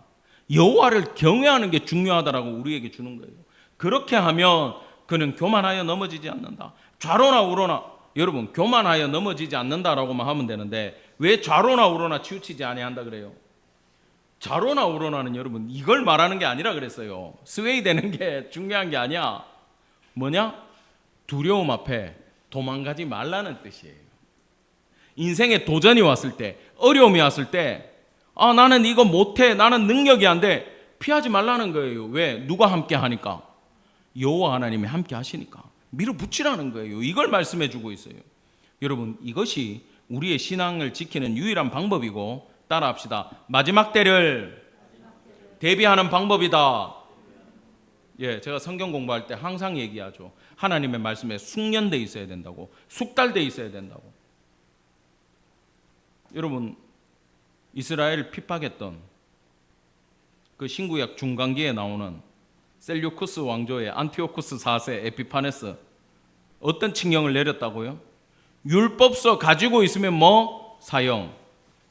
[SPEAKER 1] 여호와를 경외하는 게 중요하다라고 우리에게 주는 거예요. 그렇게 하면 그는 교만하여 넘어지지 않는다. 좌로나 우로나 여러분 교만하여 넘어지지 않는다라고만 하면 되는데 왜 좌로나 우로나 치우치지 아니한다 그래요? 좌로나 우로나는 여러분 이걸 말하는 게 아니라 그랬어요. 스웨이 되는 게 중요한 게 아니야. 뭐냐? 두려움 앞에 도망가지 말라는 뜻이에요. 인생에 도전이 왔을 때 어려움이 왔을 때 나는 이거 못해. 나는 능력이 안 돼. 피하지 말라는 거예요. 왜? 누가 함께 하니까? 여호와 하나님이 함께 하시니까 밀어붙이라는 거예요. 이걸 말씀해 주고 있어요. 여러분 이것이 우리의 신앙을 지키는 유일한 방법이고, 따라합시다. 마지막 때를 대비하는 방법이다. 예, 제가 성경 공부할 때 항상 얘기하죠. 하나님의 말씀에 숙련돼 있어야 된다고, 숙달돼 있어야 된다고. 여러분, 이스라엘을 핍박했던 그 신구약 중간기에 나오는 셀류쿠스 왕조의 안티오쿠스 4세 에피파네스, 어떤 칙령을 내렸다고요? 율법서 가지고 있으면 뭐? 사형.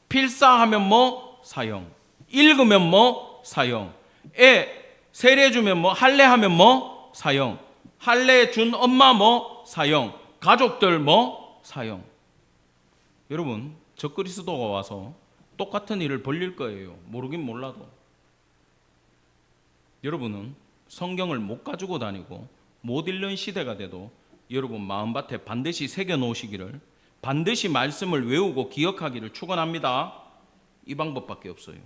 [SPEAKER 1] 필사하면 뭐? 사형. 읽으면 뭐? 사형. 애 세례 주면 뭐? 할례하면 뭐? 사형. 할례 준 엄마 뭐? 사형. 가족들 뭐? 사형. 여러분, 적그리스도가 와서 똑같은 일을 벌릴 거예요. 모르긴 몰라도. 여러분은 성경을 못 가지고 다니고 못 읽는 시대가 돼도 여러분 마음밭에 반드시 새겨 놓으시기를, 반드시 말씀을 외우고 기억하기를 축원합니다. 이 방법밖에 없어요.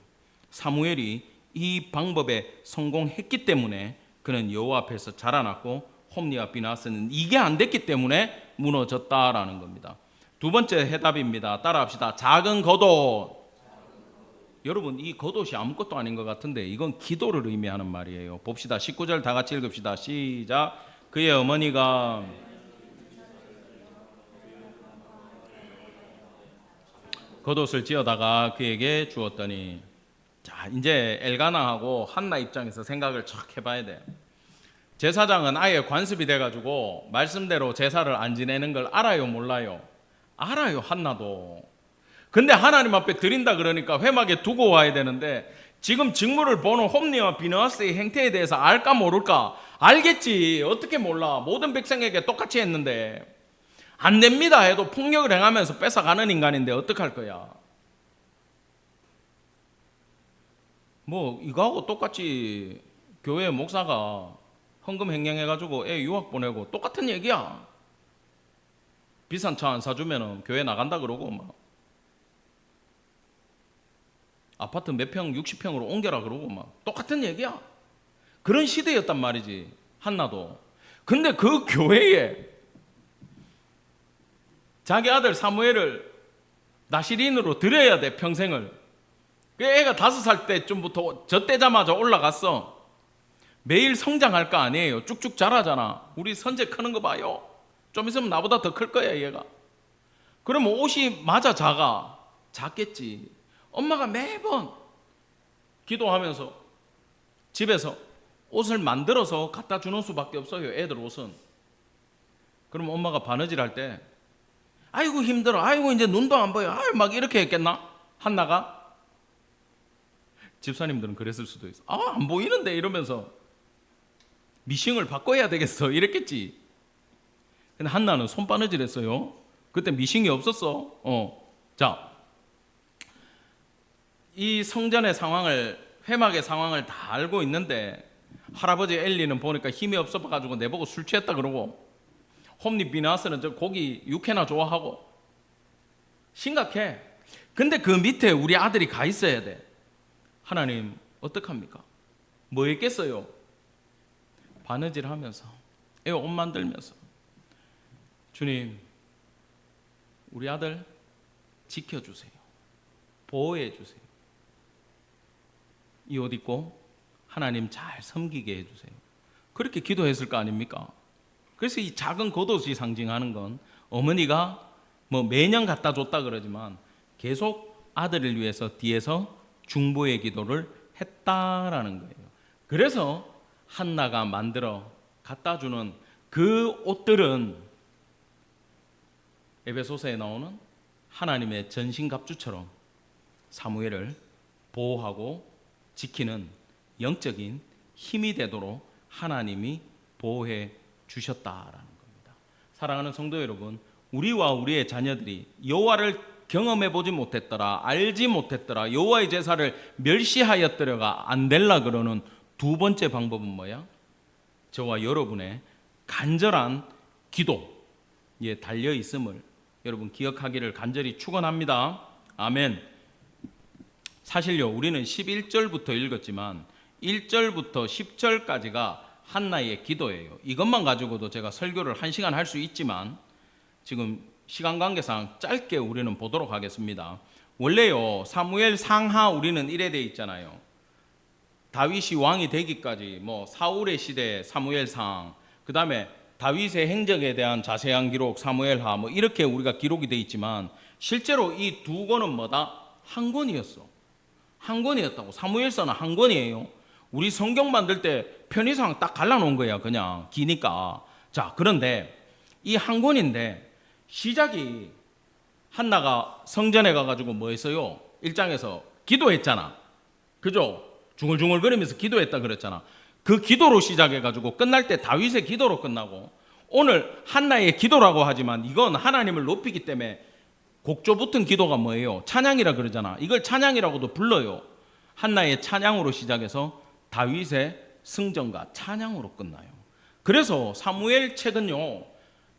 [SPEAKER 1] 사무엘이 이 방법에 성공했기 때문에 그는 여호와 앞에서 자라났고, 홈리와 비나스는 이게 안 됐기 때문에 무너졌다라는 겁니다. 두 번째 해답입니다. 따라합시다. 작은 겉옷. 여러분, 이 겉옷이 아무것도 아닌 것 같은데 이건 기도를 의미하는 말이에요. 봅시다. 19절 다 같이 읽읍시다. 시작. 그의 어머니가 겉옷을 지어다가 그에게 주었더니, 자, 이제 엘가나하고 한나 입장에서 생각을 척 해봐야 돼. 제사장은 아예 관습이 돼가지고 말씀대로 제사를 안 지내는 걸 알아요, 몰라요? 알아요, 한나도. 근데 하나님 앞에 드린다 그러니까 회막에 두고 와야 되는데, 지금 직무를 보는 홈리와 비느하스의 행태에 대해서 알까 모를까? 알겠지. 어떻게 몰라? 모든 백성에게 똑같이 했는데. 안 됩니다 해도 폭력을 행하면서 뺏어가는 인간인데 어떡할 거야? 뭐 이거하고 똑같이 교회 목사가 헌금 횡령해가지고 애 유학 보내고 똑같은 얘기야. 비싼 차 안 사주면 교회 나간다 그러고, 막 아파트 몇 평 60평으로 옮겨라 그러고, 막 똑같은 얘기야. 그런 시대였단 말이지, 한나도. 근데 그 교회에 자기 아들 사무엘을 나시린으로 들여야 돼, 평생을. 그 애가 5살 때쯤부터 젖대자마자 올라갔어. 매일 성장할 거 아니에요. 쭉쭉 자라잖아. 우리 선제 크는 거 봐요. 좀 있으면 나보다 더 클 거야, 얘가. 그러면 옷이 맞아 작겠지. 엄마가 매번 기도하면서 집에서 옷을 만들어서 갖다 주는 수밖에 없어요, 애들 옷은. 그럼 엄마가 바느질 할 때 아이고 힘들어, 아이고 이제 눈도 안 보여, 아유 막 이렇게 했겠나? 한나가? 집사님들은 그랬을 수도 있어. 안 보이는데 이러면서 미싱을 바꿔야 되겠어 이랬겠지. 근데 한나는 손바느질 했어요. 그때 미싱이 없었어. 자, 이 성전의 상황을, 회막의 상황을 다 알고 있는데 할아버지 엘리는 보니까 힘이 없어가지고 내보고 술 취했다 그러고, 홈리 비나스는 저 고기 육회나 좋아하고, 심각해. 근데 그 밑에 우리 아들이 가 있어야 돼. 하나님 어떡합니까? 뭐 했겠어요? 바느질 하면서, 애 옷 만들면서, 주님 우리 아들 지켜주세요, 보호해주세요, 이 옷 입고 하나님 잘 섬기게 해주세요. 그렇게 기도했을 거 아닙니까? 그래서 이 작은 겉옷이 상징하는 건, 어머니가 뭐 매년 갖다 줬다 그러지만 계속 아들을 위해서 뒤에서 중보의 기도를 했다라는 거예요. 그래서 한나가 만들어 갖다 주는 그 옷들은 에베소서에 나오는 하나님의 전신갑주처럼 사무엘을 보호하고 지키는 영적인 힘이 되도록 하나님이 보호해 주셨다라는 겁니다. 사랑하는 성도 여러분, 우리와 우리의 자녀들이 여호와를 경험해 보지 못했더라, 알지 못했더라, 여호와의 제사를 멸시하였더라가 안 될라 그러는 두 번째 방법은 뭐야? 저와 여러분의 간절한 기도에 달려 있음을 여러분 기억하기를 간절히 축원합니다. 아멘. 사실요, 우리는 11절부터 읽었지만 1절부터 10절까지가 한나의 기도예요. 이것만 가지고도 제가 설교를 1시간 할 수 있지만 지금 시간 관계상 짧게 우리는 보도록 하겠습니다. 원래요, 사무엘 상하 우리는 이래 돼 있잖아요. 다윗이 왕이 되기까지 뭐 사울의 시대 사무엘상, 그다음에 다윗의 행적에 대한 자세한 기록 사무엘하, 뭐 이렇게 우리가 기록이 돼 있지만 실제로 이 두 권은 뭐다? 한 권이었어. 한 권이었다고. 사무엘서는 한 권이에요. 우리 성경 만들 때 편의상 딱 갈라놓은 거야. 그냥 기니까. 자, 그런데 이 한 권인데 시작이 한나가 성전에 가가지고 뭐 했어요? 1장에서 기도했잖아. 그죠? 중얼중얼거리면서 기도했다 그랬잖아. 그 기도로 시작해가지고 끝날 때 다윗의 기도로 끝나고, 오늘 한나의 기도라고 하지만 이건 하나님을 높이기 때문에 곡조 붙은 기도가 뭐예요? 찬양이라 그러잖아. 이걸 찬양이라고도 불러요. 한나의 찬양으로 시작해서 다윗의 승전과 찬양으로 끝나요. 그래서 사무엘 책은요,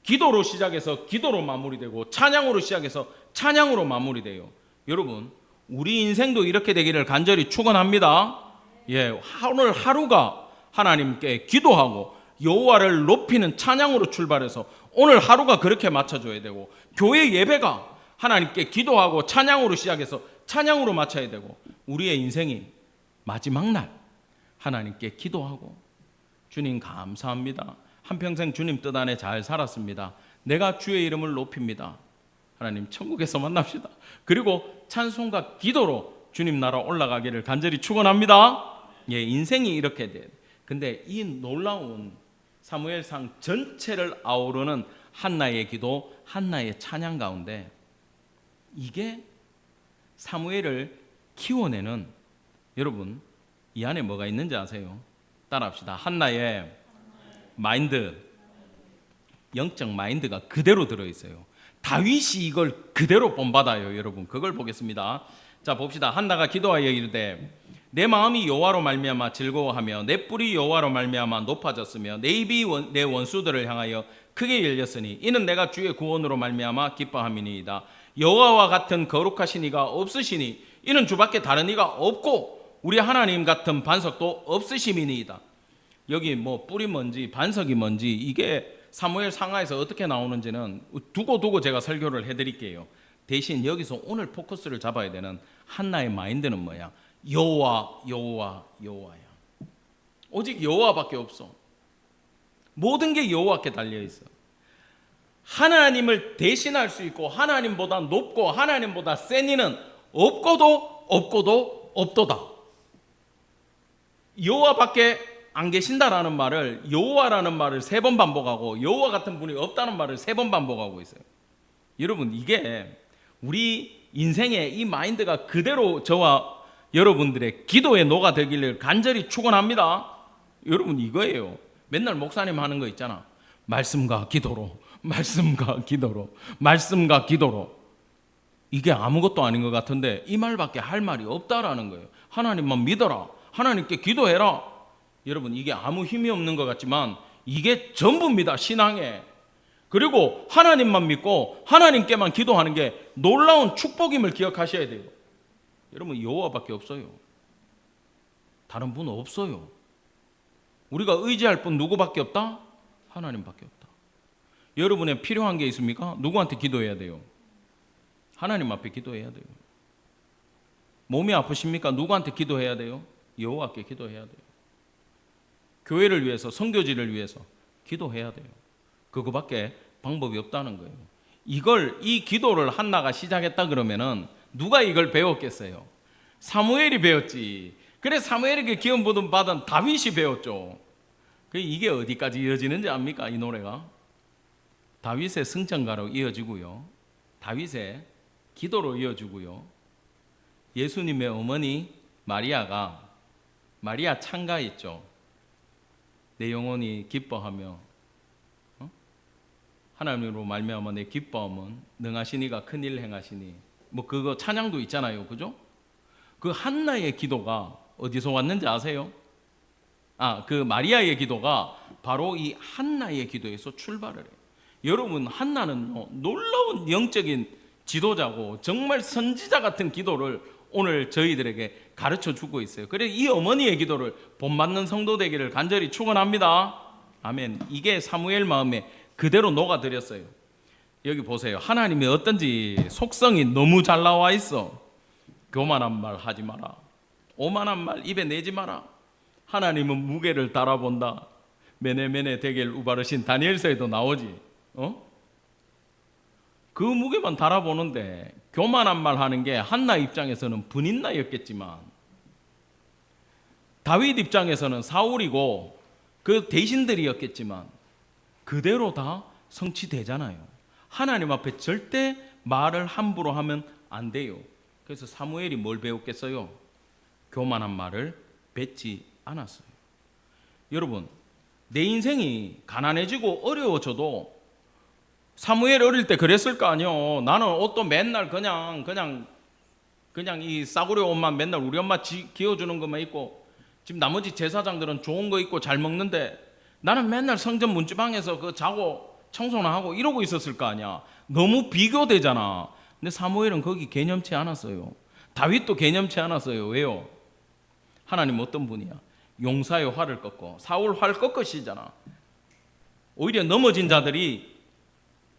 [SPEAKER 1] 기도로 시작해서 기도로 마무리되고 찬양으로 시작해서 찬양으로 마무리돼요. 여러분, 우리 인생도 이렇게 되기를 간절히 축원합니다. 예, 오늘 하루가 하나님께 기도하고 여호와를 높이는 찬양으로 출발해서 오늘 하루가 그렇게 맞춰줘야 되고, 교회 예배가 하나님께 기도하고 찬양으로 시작해서 찬양으로 맞춰야 되고, 우리의 인생이 마지막 날 하나님께 기도하고, 주님 감사합니다. 한평생 주님 뜻 안에 잘 살았습니다. 내가 주의 이름을 높입니다. 하나님 천국에서 만납시다. 그리고 찬송과 기도로 주님 나라 올라가기를 간절히 축원합니다. 예, 인생이 이렇게 돼. 근데 이 놀라운 사무엘상 전체를 아우르는 한나의 기도, 한나의 찬양 가운데 이게 사무엘을 키워내는, 여러분 이 안에 뭐가 있는지 아세요? 따라합시다. 한나의 마인드, 영적 마인드가 그대로 들어있어요. 다윗이 이걸 그대로 본받아요. 여러분 그걸 보겠습니다. 자, 봅시다. 한나가 기도하여 이르되 내 마음이 여호와로 말미암아 즐거워하며 내 뿔이 여호와로 말미암아 높아졌으며 내 입이 내 원수들을 향하여 크게 열렸으니 이는 내가 주의 구원으로 말미암아 기뻐함이니이다. 여호와와 같은 거룩하신 이가 없으시니 이는 주밖에 다른 이가 없고 우리 하나님 같은 반석도 없으심이니이다. 여기 뭐 뿔이 뭔지 반석이 뭔지 이게 사무엘 상하에서 어떻게 나오는지는 두고 제가 설교를 해드릴게요. 대신 여기서 오늘 포커스를 잡아야 되는 한나의 마인드는 뭐야? 여호와, 여호와, 여호와야. 오직 여호와밖에 없어. 모든 게 여호와께 달려 있어. 하나님을 대신할 수 있고 하나님보다 높고 하나님보다 센 이는 없고도 없도다. 여호와밖에 안 계신다라는 말을, 여호와라는 말을 3번 반복하고 여호와 같은 분이 없다는 말을 3번 반복하고 있어요. 여러분 이게 우리 인생의 이 마인드가 그대로 저와 여러분들의 기도에 녹아들기를 간절히 축원합니다. 여러분 이거예요. 맨날 목사님 하는 거 있잖아. 말씀과 기도로, 말씀과 기도로, 말씀과 기도로. 이게 아무것도 아닌 것 같은데 이 말밖에 할 말이 없다라는 거예요. 하나님만 믿어라, 하나님께 기도해라. 여러분 이게 아무 힘이 없는 것 같지만 이게 전부입니다. 신앙에. 그리고 하나님만 믿고 하나님께만 기도하는 게 놀라운 축복임을 기억하셔야 돼요. 여러분 여호와밖에 없어요. 다른 분 없어요. 우리가 의지할 분 누구밖에 없다? 하나님밖에 없다. 여러분의 필요한 게 있습니까? 누구한테 기도해야 돼요? 하나님 앞에 기도해야 돼요. 몸이 아프십니까? 누구한테 기도해야 돼요? 여호와께 기도해야 돼요. 교회를 위해서, 선교지를 위해서 기도해야 돼요. 그거밖에 방법이 없다는 거예요. 이 기도를 한나가 시작했다 그러면은 누가 이걸 배웠겠어요? 사무엘이 배웠지. 그래 사무엘에게 기원 받은 다윗이 배웠죠. 이게 어디까지 이어지는지 압니까? 이 노래가 다윗의 승천가로 이어지고요, 다윗의 기도로 이어지고요, 예수님의 어머니 마리아 창가 있죠. 내 영혼이 기뻐하며 하나님으로 말미암아 내 기뻐함은 능하신 이가 큰일 행하시니, 뭐 그거 찬양도 있잖아요. 그죠? 그 한나의 기도가 어디서 왔는지 아세요? 그 마리아의 기도가 바로 이 한나의 기도에서 출발을 해요. 여러분 한나는 놀라운 영적인 지도자고 정말 선지자 같은 기도를 오늘 저희들에게 가르쳐 주고 있어요. 그래서 이 어머니의 기도를 본받는 성도 되기를 간절히 축원합니다. 아멘. 이게 사무엘 마음에 그대로 녹아들였어요. 여기 보세요. 하나님이 어떤지 속성이 너무 잘 나와 있어. 교만한 말 하지 마라. 오만한 말 입에 내지 마라. 하나님은 무게를 달아본다. 메네메네 데겔 우바르신 다니엘서에도 나오지. 그 무게만 달아보는데 교만한 말 하는 게 한나 입장에서는 분인나였겠지만 다윗 입장에서는 사울이고 그 대신들이었겠지만 그대로 다 성취되잖아요. 하나님 앞에 절대 말을 함부로 하면 안 돼요. 그래서 사무엘이 뭘 배웠겠어요? 교만한 말을 뱉지 않았어요. 여러분, 내 인생이 가난해지고 어려워져도 사무엘 어릴 때 그랬을 거 아니요. 나는 옷도 맨날 그냥 이 싸구려 옷만 맨날 우리 엄마 기어주는 것만 입고 지금 나머지 제사장들은 좋은 거 입고 잘 먹는데 나는 맨날 성전 문지방에서 그 자고 청소나 하고 이러고 있었을 거 아니야. 너무 비교되잖아. 근데 사무엘은 거기 개념치 않았어요. 다윗도 개념치 않았어요. 왜요? 하나님 어떤 분이야? 용사의 활을 꺾고 사울 활 꺾으시잖아. 오히려 넘어진 자들이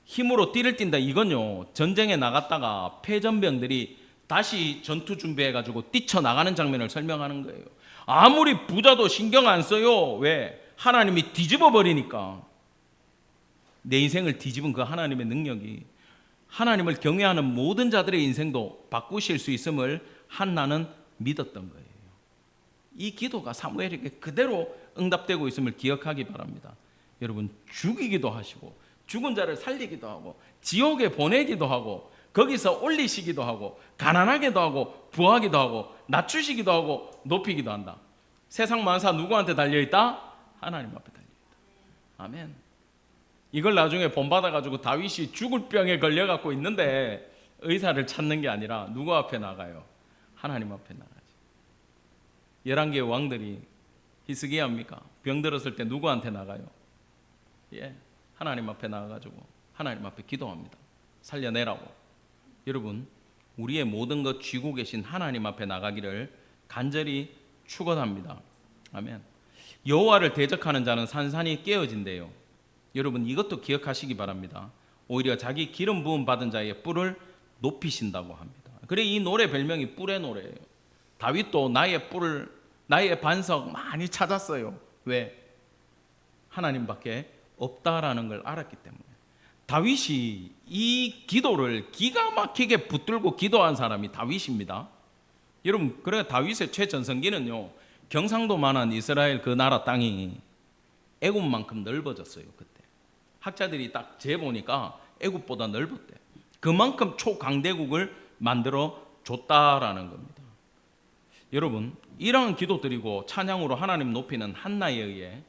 [SPEAKER 1] 힘으로 띠를 띈다. 이건요, 전쟁에 나갔다가 패전병들이 다시 전투 준비해가지고 뛰쳐나가는 장면을 설명하는 거예요. 아무리 부자도 신경 안 써요. 왜? 하나님이 뒤집어 버리니까. 내 인생을 뒤집은 그 하나님의 능력이 하나님을 경외하는 모든 자들의 인생도 바꾸실 수 있음을 한나는 믿었던 거예요. 이 기도가 사무엘에게 그대로 응답되고 있음을 기억하기 바랍니다. 여러분, 죽이기도 하시고 죽은 자를 살리기도 하고 지옥에 보내기도 하고 거기서 올리시기도 하고 가난하게도 하고 부하기도 하고 낮추시기도 하고 높이기도 한다. 세상 만사 누구한테 달려있다? 하나님 앞에 달려있다. 아멘. 이걸 나중에 본받아가지고 다윗이 죽을 병에 걸려갖고 있는데 의사를 찾는 게 아니라 누구 앞에 나가요? 하나님 앞에 나가지. 11개의 왕들이 히스기야입니까? 병 들었을 때 누구한테 나가요? 하나님 앞에 나가가지고 하나님 앞에 기도합니다. 살려내라고. 여러분, 우리의 모든 것 쥐고 계신 하나님 앞에 나가기를 간절히 축원합니다. 아멘. 여호와를 대적하는 자는 산산이 깨어진대요. 여러분, 이것도 기억하시기 바랍니다. 오히려 자기 기름 부음 받은 자의 뿔을 높이신다고 합니다. 그래, 이 노래 별명이 뿔의 노래예요. 다윗도 나의 반석 많이 찾았어요. 왜? 하나님밖에 없다라는 걸 알았기 때문에. 다윗이 이 기도를 기가 막히게 붙들고 기도한 사람이 다윗입니다. 여러분, 그래 다윗의 최전성기는요, 경상도만한 이스라엘 그 나라 땅이 애굽만큼 넓어졌어요. 그때 학자들이 딱 재보니까 애굽보다 넓었대. 그만큼 초강대국을 만들어 줬다라는 겁니다. 여러분, 이러한 기도 드리고 찬양으로 하나님 높이는 한나에 의해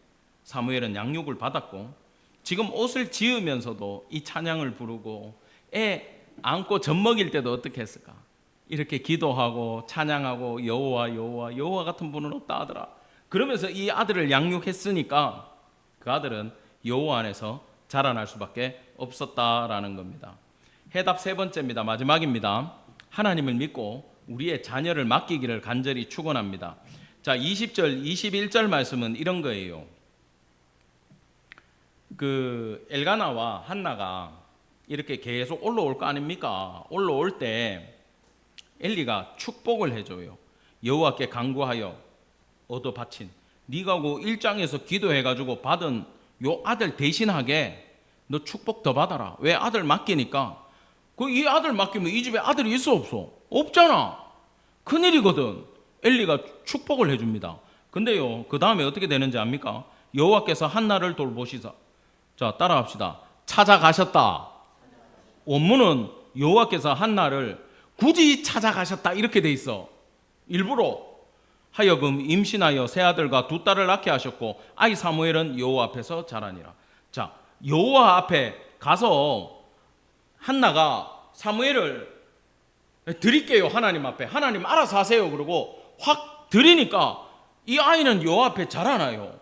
[SPEAKER 1] 사무엘은 양육을 받았고, 지금 옷을 지으면서도 이 찬양을 부르고 애 안고 젖 먹일 때도 어떻게 했을까? 이렇게 기도하고 찬양하고 여호와 같은 분은 없다 하더라. 그러면서 이 아들을 양육했으니까 그 아들은 여호와 안에서 자라날 수밖에 없었다라는 겁니다. 해답 세 번째입니다. 마지막입니다. 하나님을 믿고 우리의 자녀를 맡기기를 간절히 축원합니다. 자, 20절, 21절 말씀은 이런 거예요. 그 엘가나와 한나가 이렇게 계속 올라올 거 아닙니까? 올라올 때 엘리가 축복을 해줘요. 여호와께 간구하여 얻어 바친 네가 그 1장에서 기도해가지고 받은 요 아들 대신하게 너 축복 더 받아라. 왜? 아들 맡기니까. 그 이 아들 맡기면 이 집에 아들이 있어 없어? 없잖아. 큰일이거든. 엘리가 축복을 해줍니다. 근데요, 그 다음에 어떻게 되는지 압니까? 여호와께서 한나를 돌보시사. 자, 따라합시다. 찾아가셨다. 원문은 여호와께서 한나를 굳이 찾아가셨다 이렇게 돼 있어. 일부러 하여금 임신하여 새 아들과 두 딸을 낳게 하셨고 아이 사무엘은 여호와 앞에서 자라니라. 자, 여호와 앞에 가서 한나가 사무엘을 드릴게요. 하나님 앞에. 하나님 알아서 하세요. 그러고 확 드리니까 이 아이는 여호와 앞에 자라나요.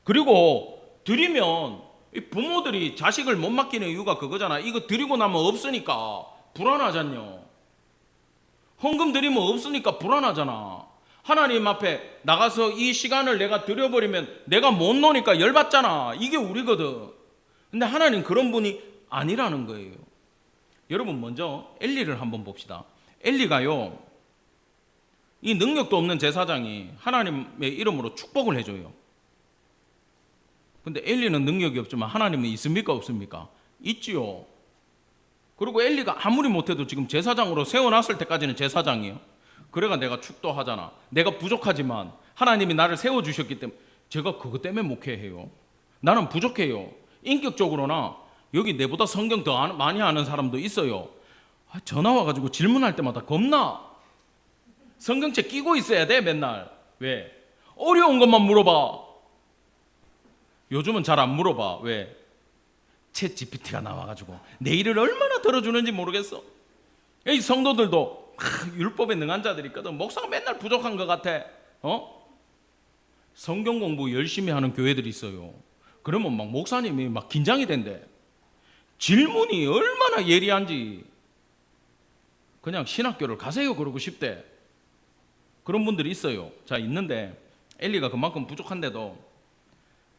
[SPEAKER 1] 그리고 드리면 부모들이 자식을 못 맡기는 이유가 그거잖아. 이거 드리고 나면 없으니까 불안하잖요. 헌금 드리면 없으니까 불안하잖아. 하나님 앞에 나가서 이 시간을 내가 드려버리면 내가 못 노니까 열받잖아. 이게 우리거든. 근데 하나님 그런 분이 아니라는 거예요. 여러분 먼저 엘리를 한번 봅시다. 엘리가요, 이 능력도 없는 제사장이 하나님의 이름으로 축복을 해줘요. 근데 엘리는 능력이 없지만 하나님은 있습니까 없습니까? 있지요. 그리고 엘리가 아무리 못해도 지금 제사장으로 세워놨을 때까지는 제사장이에요. 그래가 내가 축도하잖아. 내가 부족하지만 하나님이 나를 세워주셨기 때문에 제가 그것 때문에 목회해요. 나는 부족해요. 인격적으로나 여기 내보다 성경 더 많이 아는 사람도 있어요. 전화 와가지고 질문할 때마다 겁나. 성경책 끼고 있어야 돼 맨날. 왜? 어려운 것만 물어봐. 요즘은 잘 안 물어봐. 왜? 챗 GPT가 나와가지고 내 일을 얼마나 들어주는지 모르겠어. 이 성도들도 율법에 능한 자들이 있거든. 목사가 맨날 부족한 것 같아. 성경 공부 열심히 하는 교회들이 있어요. 그러면 막 목사님이 막 긴장이 된대. 질문이 얼마나 예리한지 그냥 신학교를 가세요 그러고 싶대. 그런 분들이 있어요. 자, 있는데 엘리가 그만큼 부족한데도,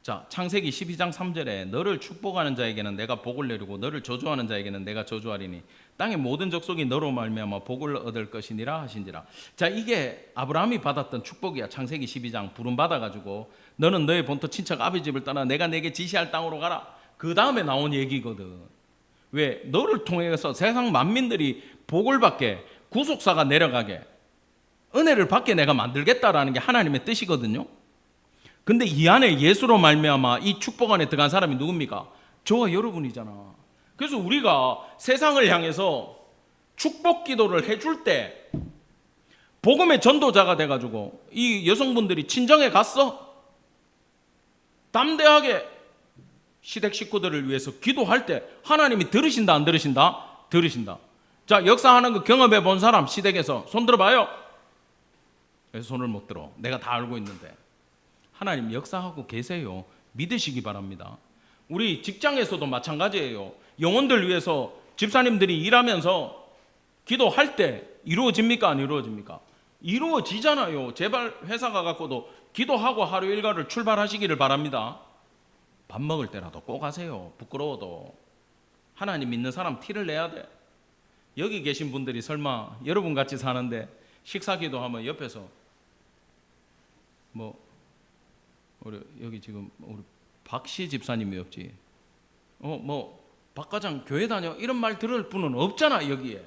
[SPEAKER 1] 자, 창세기 12장 3절에 너를 축복하는 자에게는 내가 복을 내리고 너를 저주하는 자에게는 내가 저주하리니 땅의 모든 족속이 너로 말미암아 복을 얻을 것이니라 하신지라. 자, 이게 아브라함이 받았던 축복이야. 창세기 12장 부름 받아가지고 너는 너의 본토 친척 아비 집을 떠나 내가 내게 지시할 땅으로 가라. 그 다음에 나온 얘기거든. 왜? 너를 통해서 세상 만민들이 복을 받게, 구속사가 내려가게, 은혜를 받게 내가 만들겠다라는 게 하나님의 뜻이거든요. 근데 이 안에 예수로 말미암아 이 축복 안에 들어간 사람이 누굽니까? 저와 여러분이잖아. 그래서 우리가 세상을 향해서 축복 기도를 해줄 때 복음의 전도자가 돼가지고 이 여성분들이 친정에 갔어? 담대하게 시댁 식구들을 위해서 기도할 때 하나님이 들으신다 안 들으신다? 들으신다. 자, 역사하는 거 경험해 본 사람 시댁에서 손 들어봐요. 그래서 손을 못 들어. 내가 다 알고 있는데. 하나님 역사하고 계세요. 믿으시기 바랍니다. 우리 직장에서도 마찬가지예요. 영혼들 위해서 집사님들이 일하면서 기도할 때 이루어집니까 안 이루어집니까? 이루어지잖아요. 제발 회사 가갖고도 기도하고 하루 일과를 출발하시기를 바랍니다. 밥 먹을 때라도 꼭 하세요. 부끄러워도. 하나님 믿는 사람 티를 내야 돼. 여기 계신 분들이 설마 여러분 같이 사는데 식사 기도하면 옆에서 우리 여기 지금 우리 박씨 집사님이 없지. 박 과장 교회 다녀 이런 말 들을 분은 없잖아 여기에.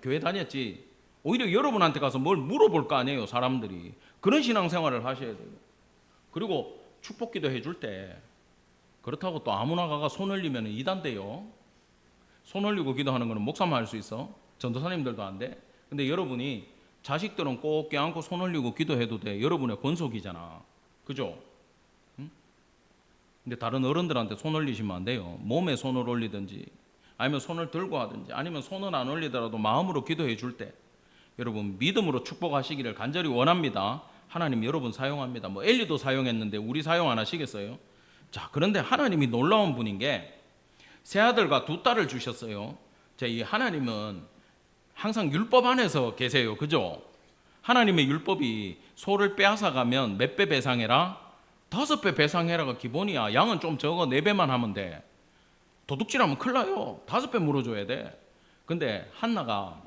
[SPEAKER 1] 교회 다녔지. 오히려 여러분한테 가서 뭘 물어볼 거 아니에요 사람들이. 그런 신앙생활을 하셔야 돼요. 그리고 축복기도 해줄 때 그렇다고 또 아무나 가가 손 올리면 이단돼요. 손 올리고 기도하는 거는 목사만 할 수 있어. 전도사님들도 안 돼. 근데 여러분이 자식들은 꼭 껴안고 손 올리고 기도해도 돼. 여러분의 권속이잖아. 그죠? 응? 근데 다른 어른들한테 손 올리시면 안 돼요. 몸에 손을 올리든지 아니면 손을 들고 하든지 아니면 손은 안 올리더라도 마음으로 기도해 줄 때 여러분 믿음으로 축복하시기를 간절히 원합니다. 하나님 여러분 사용합니다. 엘리도 사용했는데 우리 사용 안 하시겠어요? 자, 그런데 하나님이 놀라운 분인 게 세 아들과 두 딸을 주셨어요. 자, 이 하나님은 항상 율법 안에서 계세요. 그죠? 하나님의 율법이 소를 빼앗아가면 몇 배 배상해라? 5배 배상해라가 기본이야. 양은 좀 적어 4배만 하면 돼. 도둑질하면 큰일 나요. 5배 물어줘야 돼. 근데 한나가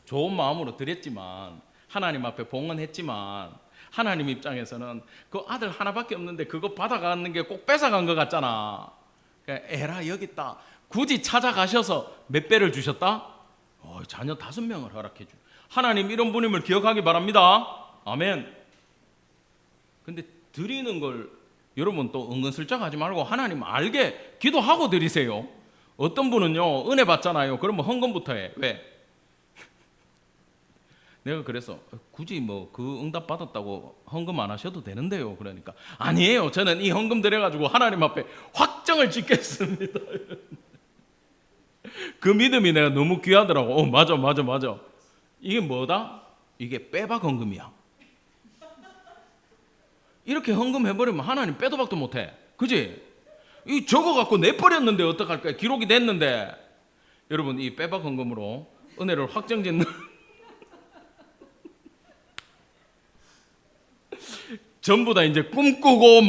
[SPEAKER 1] 좋은 마음으로 드렸지만 하나님 앞에 봉헌했지만 하나님 입장에서는 그 아들 하나밖에 없는데 그거 받아가는 게 꼭 뺏어간 것 같잖아. 에라 여기 있다. 굳이 찾아가셔서 몇 배를 주셨다? 자녀 5명을 허락해 주. 하나님 이런 분임을 기억하기 바랍니다. 아멘. 근데 드리는 걸 여러분 또 은근슬쩍 하지 말고 하나님 알게 기도하고 드리세요. 어떤 분은요 은혜 받잖아요. 그러면 헌금부터 해. 왜? 내가 그래서 굳이 그 응답 받았다고 헌금 안 하셔도 되는데요. 그러니까 아니에요. 저는 이 헌금 드려가지고 하나님 앞에 확정을 짓겠습니다. 그 믿음이 내가 너무 귀하더라고. 맞아. 이게 뭐다? 이게 빼박 헌금이야. 이렇게 헌금해버리면 하나님 빼도 박도 못해. 그지? 이 적어갖고 내버렸는데 어떡할까요? 기록이 됐는데. 여러분 이 빼박 헌금으로 은혜를 확정짓는 전부 다 이제 꿈꾸고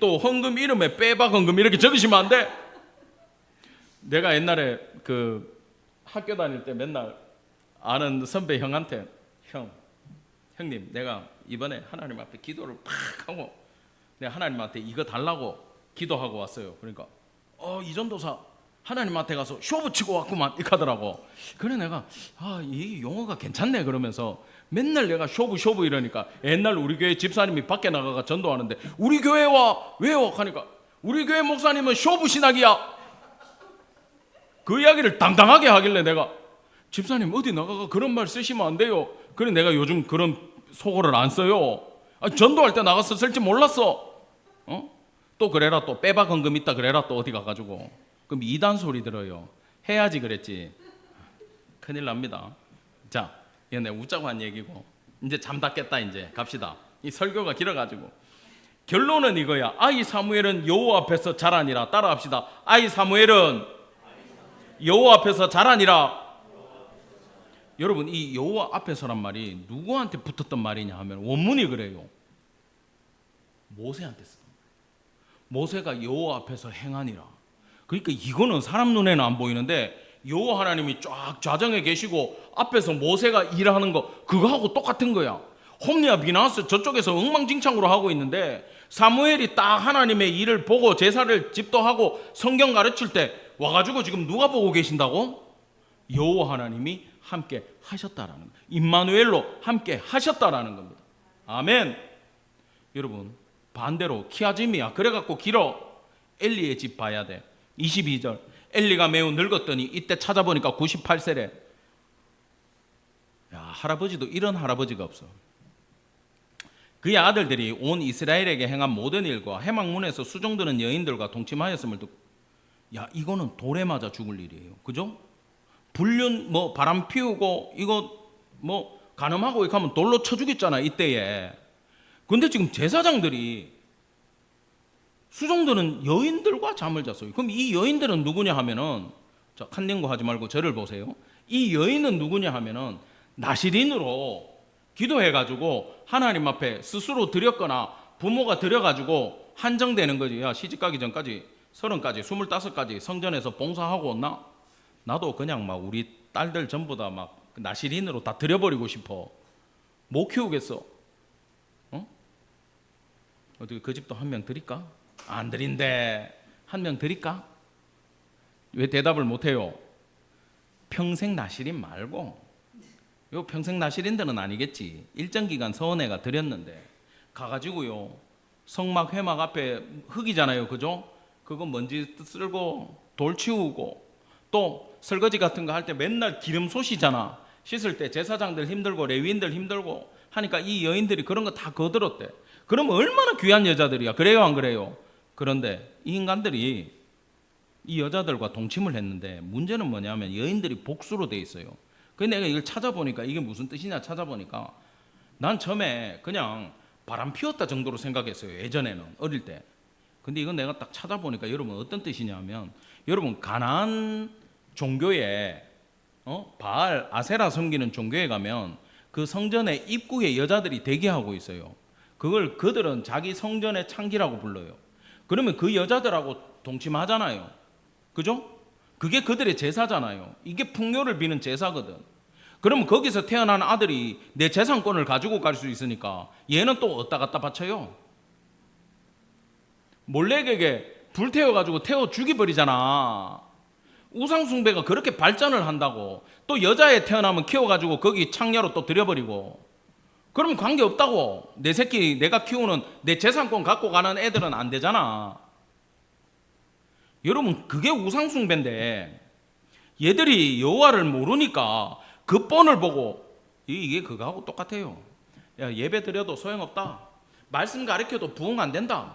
[SPEAKER 1] 또 헌금 이름에 빼박 헌금 이렇게 적으시면 안 돼. 내가 옛날에 그 학교 다닐 때 맨날 아는 선배 형한테 형님 내가 이번에 하나님 앞에 기도를 팍 하고 내가 하나님한테 이거 달라고 기도하고 왔어요. 그러니까 이 전도사 하나님한테 가서 쇼부 치고 왔구만 이렇게 하더라고. 그래 내가 이 용어가 괜찮네 그러면서 맨날 내가 쇼부 이러니까 옛날 우리 교회 집사님이 밖에 나가가 전도하는데 우리 교회 왜 와? 하니까 우리 교회 목사님은 쇼부 신학이야. 그 이야기를 당당하게 하길래 내가 집사님 어디 나가가 그런 말 쓰시면 안 돼요. 그래 내가 요즘 그런 속어를 안 써요. 전도할 때 나가서 쓸지 몰랐어. 또 그래라 또 빼박 헌금 있다 그래라 또 어디 가가지고 그럼 이단 소리 들어요. 해야지 그랬지. 큰일 납니다. 자, 이거 내가 웃자고 한 얘기고 이제 잠닿겠다. 이제 갑시다. 이 설교가 길어가지고 결론은 이거야. 아이 사무엘은 여호와 앞에서 자라니라. 따라합시다. 아이 사무엘은 여호와 앞에서 자라니라. 여러분 이 여호와 앞에서란 말이 누구한테 붙었던 말이냐 하면 원문이 그래요. 모세한테 쓴 거예요. 모세가 여호와 앞에서 행하니라. 그러니까 이거는 사람 눈에는 안 보이는데 여호와 하나님이 쫙 좌정에 계시고 앞에서 모세가 일하는 거 그거하고 똑같은 거야. 홈리와 비나스 저쪽에서 엉망진창으로 하고 있는데 사무엘이 딱 하나님의 일을 보고 제사를 집도하고 성경 가르칠 때 와가지고 지금 누가 보고 계신다고? 여호와 하나님이 함께 하셨다라는 거예요. 임마누엘로 함께 하셨다라는 겁니다. 아멘. 여러분 반대로 키아짐이야. 그래갖고 길어. 엘리의 집 봐야 돼. 22절 엘리가 매우 늙었더니 이때 찾아보니까 98세래. 야, 할아버지도 이런 할아버지가 없어. 그의 아들들이 온 이스라엘에게 행한 모든 일과 해막문에서 수종드는 여인들과 동침하였음을 듣고 야 이거는 돌에 맞아 죽을 일이에요. 그죠? 불륜 바람 피우고 이거 간음하고 이렇게 하면 돌로 쳐 죽였잖아 이때에. 근데 지금 제사장들이 수종드는 여인들과 잠을 잤어요. 그럼 이 여인들은 누구냐 하면은 자 칸닝고 하지 말고 저를 보세요. 이 여인은 누구냐 하면은 나시린으로 기도해가지고 하나님 앞에 스스로 드렸거나 부모가 드려가지고 한정되는 거지. 야 시집 가기 전까지 30까지 25까지 성전에서 봉사하고 온나? 나도 그냥 막 우리 딸들 전부 다 막 나시린으로 다 드려버리고 싶어. 못 키우겠어. 어떻게 그 집도 한 명 드릴까? 안 드린대. 한 명 드릴까? 왜 대답을 못해요? 평생 나시린 말고 요 평생 나시린들은 아니겠지. 일정 기간 서원회가 드렸는데 가가지고요 성막 회막 앞에 흙이잖아요. 그죠? 그거 먼지 쓸고 돌 치우고 또 설거지 같은 거 할 때 맨날 기름 솟이잖아. 씻을 때 제사장들 힘들고 레위인들 힘들고 하니까 이 여인들이 그런 거 다 거들었대. 그럼 얼마나 귀한 여자들이야. 그래요 안 그래요? 그런데 이 인간들이 이 여자들과 동침을 했는데 문제는 뭐냐면 여인들이 복수로 돼 있어요. 그래서 내가 이걸 찾아보니까 이게 무슨 뜻이냐 찾아보니까 난 처음에 그냥 바람 피웠다 정도로 생각했어요. 예전에는 어릴 때. 근데 이건 내가 딱 찾아보니까 여러분 어떤 뜻이냐면 여러분 가나안 종교에 바알 아세라 섬기는 종교에 가면 그 성전의 입구에 여자들이 대기하고 있어요. 그걸 그들은 자기 성전의 창기라고 불러요. 그러면 그 여자들하고 동침하잖아요. 그죠? 그게 그들의 제사잖아요. 이게 풍요를 비는 제사거든. 그러면 거기서 태어난 아들이 내 재산권을 가지고 갈 수 있으니까 얘는 또 어디다 갖다 바쳐요? 몰렉에게 불태워가지고 태워 죽여버리잖아. 우상숭배가 그렇게 발전을 한다고. 또 여자애 태어나면 키워가지고 거기 창녀로 또 들여버리고. 그러면 관계없다고. 내 새끼 내가 키우는 내 재산권 갖고 가는 애들은 안 되잖아. 여러분 그게 우상숭배인데 얘들이 여호와를 모르니까 그 뻔을 보고 이게 그거하고 똑같아요. 야 예배 드려도 소용없다. 말씀 가르쳐도 부응 안 된다.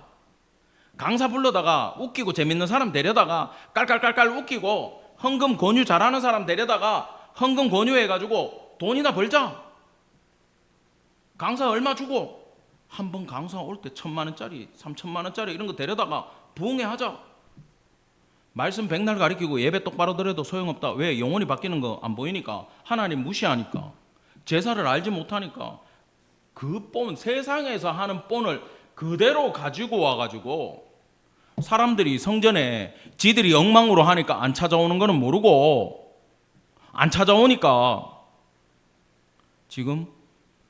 [SPEAKER 1] 강사 불러다가 웃기고 재밌는 사람 데려다가 깔깔깔깔 웃기고 헌금 권유 잘하는 사람 데려다가 헌금 권유해가지고 돈이나 벌자. 강사 얼마 주고 한 번 강사 올 때 1,000만 원짜리 3,000만 원짜리 이런 거 데려다가 부흥회 하자. 말씀 백날 가르치고 예배 똑바로 드려도 소용없다. 왜? 영혼이 바뀌는 거 안 보이니까. 하나님 무시하니까. 제사를 알지 못하니까. 그 본 세상에서 하는 본을 그대로 가지고 와가지고 사람들이 성전에 지들이 엉망으로 하니까 안 찾아오는 거는 모르고 안 찾아오니까 지금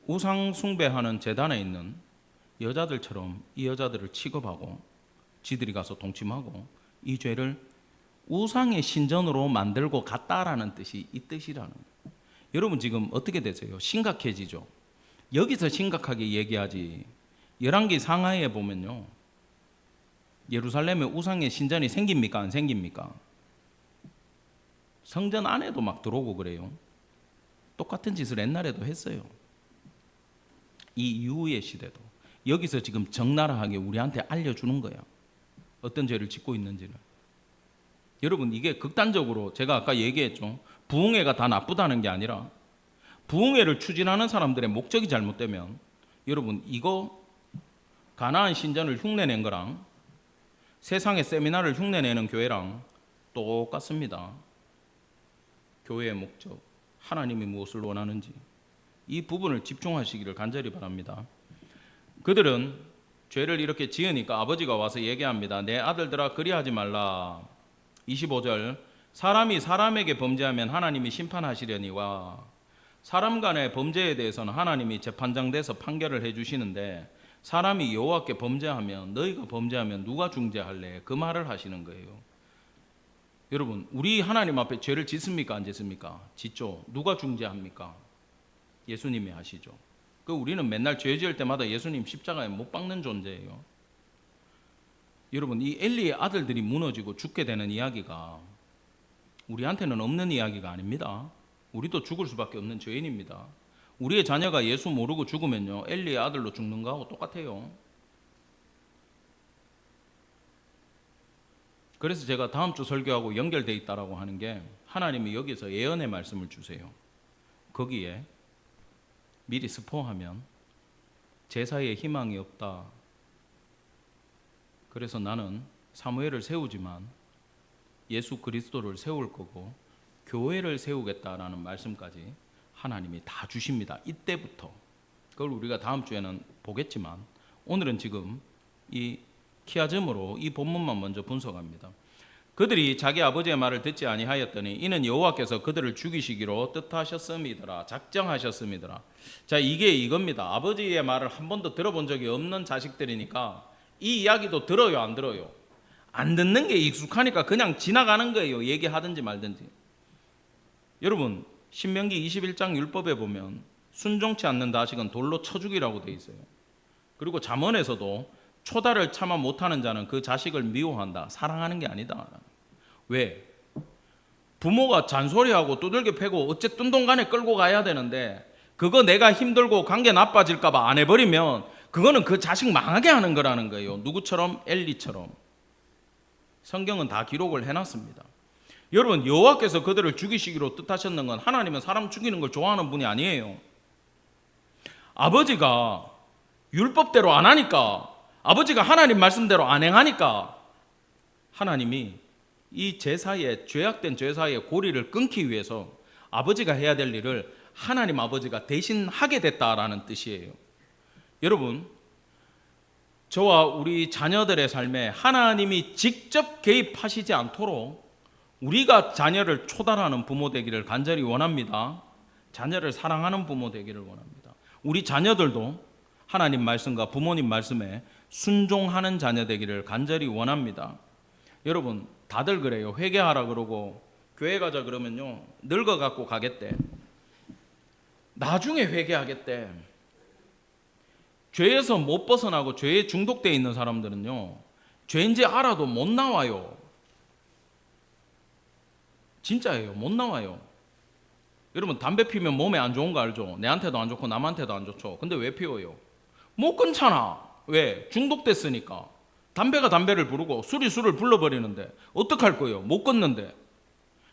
[SPEAKER 1] 우상 숭배하는 제단에 있는 여자들처럼 이 여자들을 취급하고 지들이 가서 동침하고 이 죄를 우상의 신전으로 만들고 갔다라는 뜻이 이 뜻이라는 거예요. 여러분 지금 어떻게 되세요? 심각해지죠. 여기서 심각하게 얘기하지. 열왕기 상하에 보면요, 예루살렘에 우상의 신전이 생깁니까 안 생깁니까? 성전 안에도 막 들어오고 그래요. 똑같은 짓을 옛날에도 했어요. 이 이후의 시대도 여기서 지금 적나라하게 우리한테 알려주는 거야. 어떤 죄를 짓고 있는지를. 여러분 이게 극단적으로 제가 아까 얘기했죠. 부흥회가 다 나쁘다는 게 아니라 부흥회를 추진하는 사람들의 목적이 잘못되면 여러분 이거 가나안 신전을 흉내낸 거랑 세상의 세미나를 흉내내는 교회랑 똑같습니다. 교회의 목적, 하나님이 무엇을 원하는지 이 부분을 집중하시기를 간절히 바랍니다. 그들은 죄를 이렇게 지으니까 아버지가 와서 얘기합니다. 내 아들들아 그리하지 말라. 25절 사람이 사람에게 범죄하면 하나님이 심판하시려니와 사람 간의 범죄에 대해서는 하나님이 재판장 돼서 판결을 해주시는데 사람이 여호와께 범죄하면 너희가 범죄하면 누가 중재할래? 그 말을 하시는 거예요. 여러분 우리 하나님 앞에 죄를 짓습니까 안 짓습니까? 짓죠. 누가 중재합니까? 예수님이 하시죠. 그 우리는 맨날 죄 지을 때마다 예수님 십자가에 못 박는 존재예요. 여러분 이 엘리의 아들들이 무너지고 죽게 되는 이야기가 우리한테는 없는 이야기가 아닙니다. 우리도 죽을 수밖에 없는 죄인입니다. 우리의 자녀가 예수 모르고 죽으면요 엘리의 아들로 죽는 거하고 똑같아요. 그래서 제가 다음 주 설교하고 연결돼 있다라고 하는 게 하나님이 여기서 예언의 말씀을 주세요. 거기에 미리 스포하면 제사에 희망이 없다. 그래서 나는 사무엘을 세우지만 예수 그리스도를 세울 거고 교회를 세우겠다라는 말씀까지 하나님이 다 주십니다. 이때부터. 그걸 우리가 다음 주에는 보겠지만 오늘은 지금 이 키아즘으로 이 본문만 먼저 분석합니다. 그들이 자기 아버지의 말을 듣지 아니하였더니 이는 여호와께서 그들을 죽이시기로 뜻하셨음이더라. 작정하셨음이더라. 자, 이게 이겁니다. 아버지의 말을 한 번도 들어본 적이 없는 자식들이니까 이 이야기도 들어요 안 들어요? 안 듣는 게 익숙하니까 그냥 지나가는 거예요. 얘기하든지 말든지. 여러분 신명기 21장 율법에 보면 순종치 않는 자식은 돌로 쳐 죽이라고 돼 있어요. 그리고 잠언에서도 초다를 참아 못하는 자는 그 자식을 미워한다. 사랑하는 게 아니다. 왜? 부모가 잔소리하고 두들겨 패고 어쨌든 동간에 끌고 가야 되는데 그거 내가 힘들고 관계 나빠질까 봐 안 해버리면 그거는 그 자식 망하게 하는 거라는 거예요. 누구처럼? 엘리처럼. 성경은 다 기록을 해놨습니다. 여러분 여호와께서 그들을 죽이시기로 뜻하셨는 건 하나님은 사람 죽이는 걸 좋아하는 분이 아니에요. 아버지가 율법대로 안 하니까 아버지가 하나님 말씀대로 안 행하니까 하나님이 이 제사의 죄악된 제사의 고리를 끊기 위해서 아버지가 해야 될 일을 하나님 아버지가 대신 하게 됐다라는 뜻이에요. 여러분 저와 우리 자녀들의 삶에 하나님이 직접 개입하시지 않도록 우리가 자녀를 초달하는 부모 되기를 간절히 원합니다. 자녀를 사랑하는 부모 되기를 원합니다. 우리 자녀들도 하나님 말씀과 부모님 말씀에 순종하는 자녀 되기를 간절히 원합니다. 여러분 다들 그래요. 회개하라 그러고 교회 가자 그러면요 늙어갖고 가겠대. 나중에 회개하겠대. 죄에서 못 벗어나고 죄에 중독되어 있는 사람들은요 죄인지 알아도 못 나와요. 진짜예요. 못 나와요. 여러분 담배 피우면 몸에 안 좋은 거 알죠? 내한테도 안 좋고 남한테도 안 좋죠. 근데 왜 피워요? 못 끊잖아. 왜? 중독됐으니까. 담배가 담배를 부르고 술이 술을 불러버리는데 어떡할 거예요? 못 끊는데.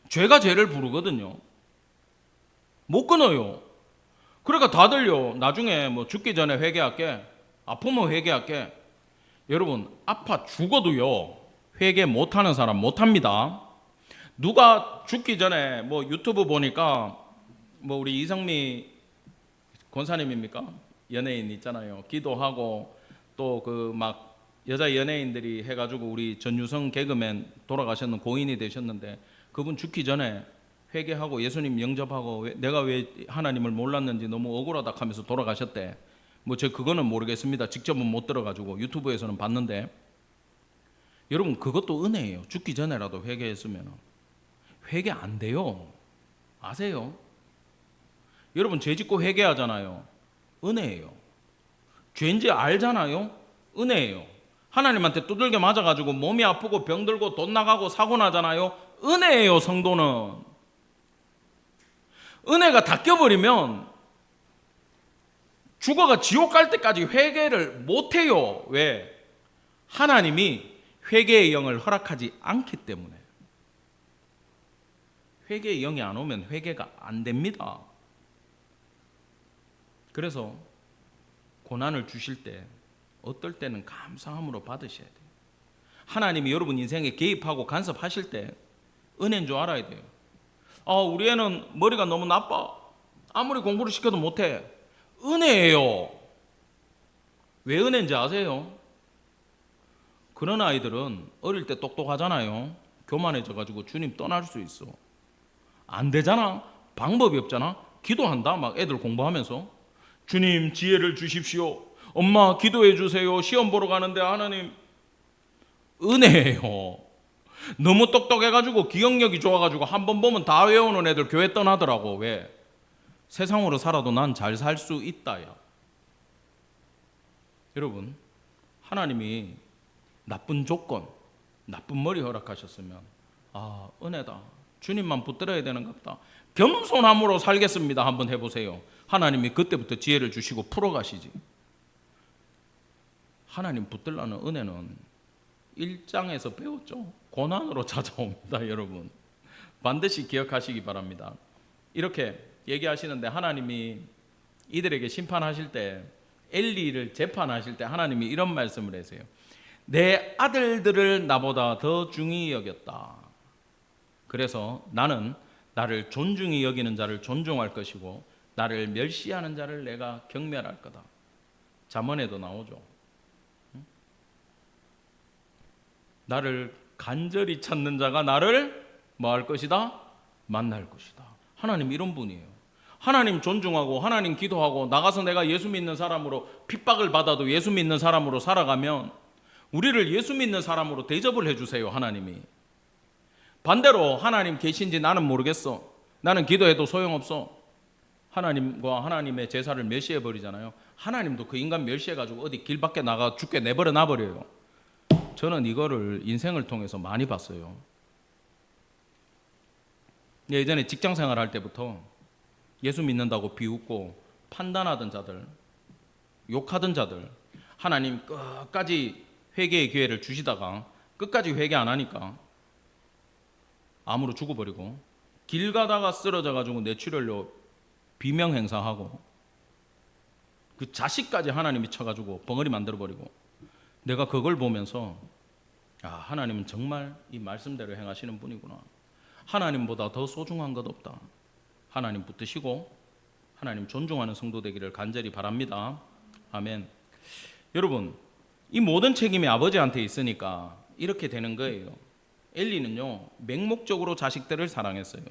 [SPEAKER 1] 죄가 죄를 부르거든요. 못 끊어요. 그러니까 다들요 나중에 뭐 죽기 전에 회개할게, 아프면 회개할게. 여러분 아파 죽어도요 회개 못하는 사람 못합니다. 누가 죽기 전에 뭐 유튜브 보니까 뭐 우리 이성미 권사님입니까? 연예인 있잖아요. 기도하고 또 그 막 여자 연예인들이 해가지고 우리 전유성 개그맨 돌아가셨는 고인이 되셨는데 그분 죽기 전에 회개하고 예수님 영접하고 내가 왜 하나님을 몰랐는지 너무 억울하다 하면서 돌아가셨대. 뭐 저 그거는 모르겠습니다. 직접은 못 들어가지고 유튜브에서는 봤는데 여러분 그것도 은혜예요. 죽기 전에라도 회개했으면 회개 안 돼요. 아세요? 여러분 죄 짓고 회개하잖아요. 은혜예요. 죄인지 알잖아요. 은혜예요. 하나님한테 두들겨 맞아가지고 몸이 아프고 병들고 돈 나가고 사고 나잖아요. 은혜예요. 성도는 은혜가 다 껴버리면 죽어가 지옥 갈 때까지 회개를 못해요. 왜? 하나님이 회개의 영을 허락하지 않기 때문에. 회개의 영이 안 오면 회개가 안 됩니다. 그래서 고난을 주실 때 어떨 때는 감사함으로 받으셔야 돼요. 하나님이 여러분 인생에 개입하고 간섭하실 때 은혜인 줄 알아야 돼요. 우리 애는 머리가 너무 나빠. 아무리 공부를 시켜도 못해. 은혜예요. 왜 은혜인지 아세요? 그런 아이들은 어릴 때 똑똑하잖아요. 교만해져가지고 주님 떠날 수 있어. 안 되잖아. 방법이 없잖아. 기도한다. 막 애들 공부하면서 주님 지혜를 주십시오. 엄마 기도해 주세요. 시험 보러 가는데 하나님. 은혜예요. 너무 똑똑해가지고 기억력이 좋아가지고 한 번 보면 다 외우는 애들 교회 떠나더라고. 왜? 세상으로 살아도 난 잘 살 수 있다야. 여러분 하나님이 나쁜 조건, 나쁜 머리 허락하셨으면 은혜다. 주님만 붙들어야 되는 것 같다. 겸손함으로 살겠습니다. 한번 해보세요. 하나님이 그때부터 지혜를 주시고 풀어가시지. 하나님 붙들라는 은혜는 1장에서 배웠죠. 고난으로 찾아옵니다. 여러분 반드시 기억하시기 바랍니다. 이렇게 얘기하시는데 하나님이 이들에게 심판하실 때 엘리를 재판하실 때 하나님이 이런 말씀을 하세요. 내 아들들을 나보다 더 중히 여겼다. 그래서 나는 나를 존중히 여기는 자를 존중할 것이고 나를 멸시하는 자를 내가 경멸할 거다. 잠언에도 나오죠. 나를 간절히 찾는 자가 나를 뭐 할 것이다? 만날 것이다. 하나님 이런 분이에요. 하나님 존중하고 하나님 기도하고 나가서 내가 예수 믿는 사람으로 핍박을 받아도 예수 믿는 사람으로 살아가면 우리를 예수 믿는 사람으로 대접을 해주세요. 하나님이. 반대로 하나님 계신지 나는 모르겠어. 나는 기도해도 소용없어. 하나님과 하나님의 제사를 멸시해버리잖아요. 하나님도 그 인간 멸시해가지고 어디 길 밖에 나가 죽게 내버려 놔버려요. 저는 이거를 인생을 통해서 많이 봤어요. 예전에 직장 생활할 때부터 예수 믿는다고 비웃고 판단하던 자들, 욕하던 자들, 하나님 끝까지 회개의 기회를 주시다가 끝까지 회개 안 하니까 암으로 죽어버리고 길 가다가 쓰러져가지고 뇌출혈로 비명 행사하고 그 자식까지 하나님이 쳐가지고 벙어리 만들어버리고 내가 그걸 보면서 하나님은 정말 이 말씀대로 행하시는 분이구나. 하나님보다 더 소중한 것 없다. 하나님 붙드시고 하나님 존중하는 성도 되기를 간절히 바랍니다. 아멘. 여러분 이 모든 책임이 아버지한테 있으니까 이렇게 되는 거예요. 엘리는요 맹목적으로 자식들을 사랑했어요.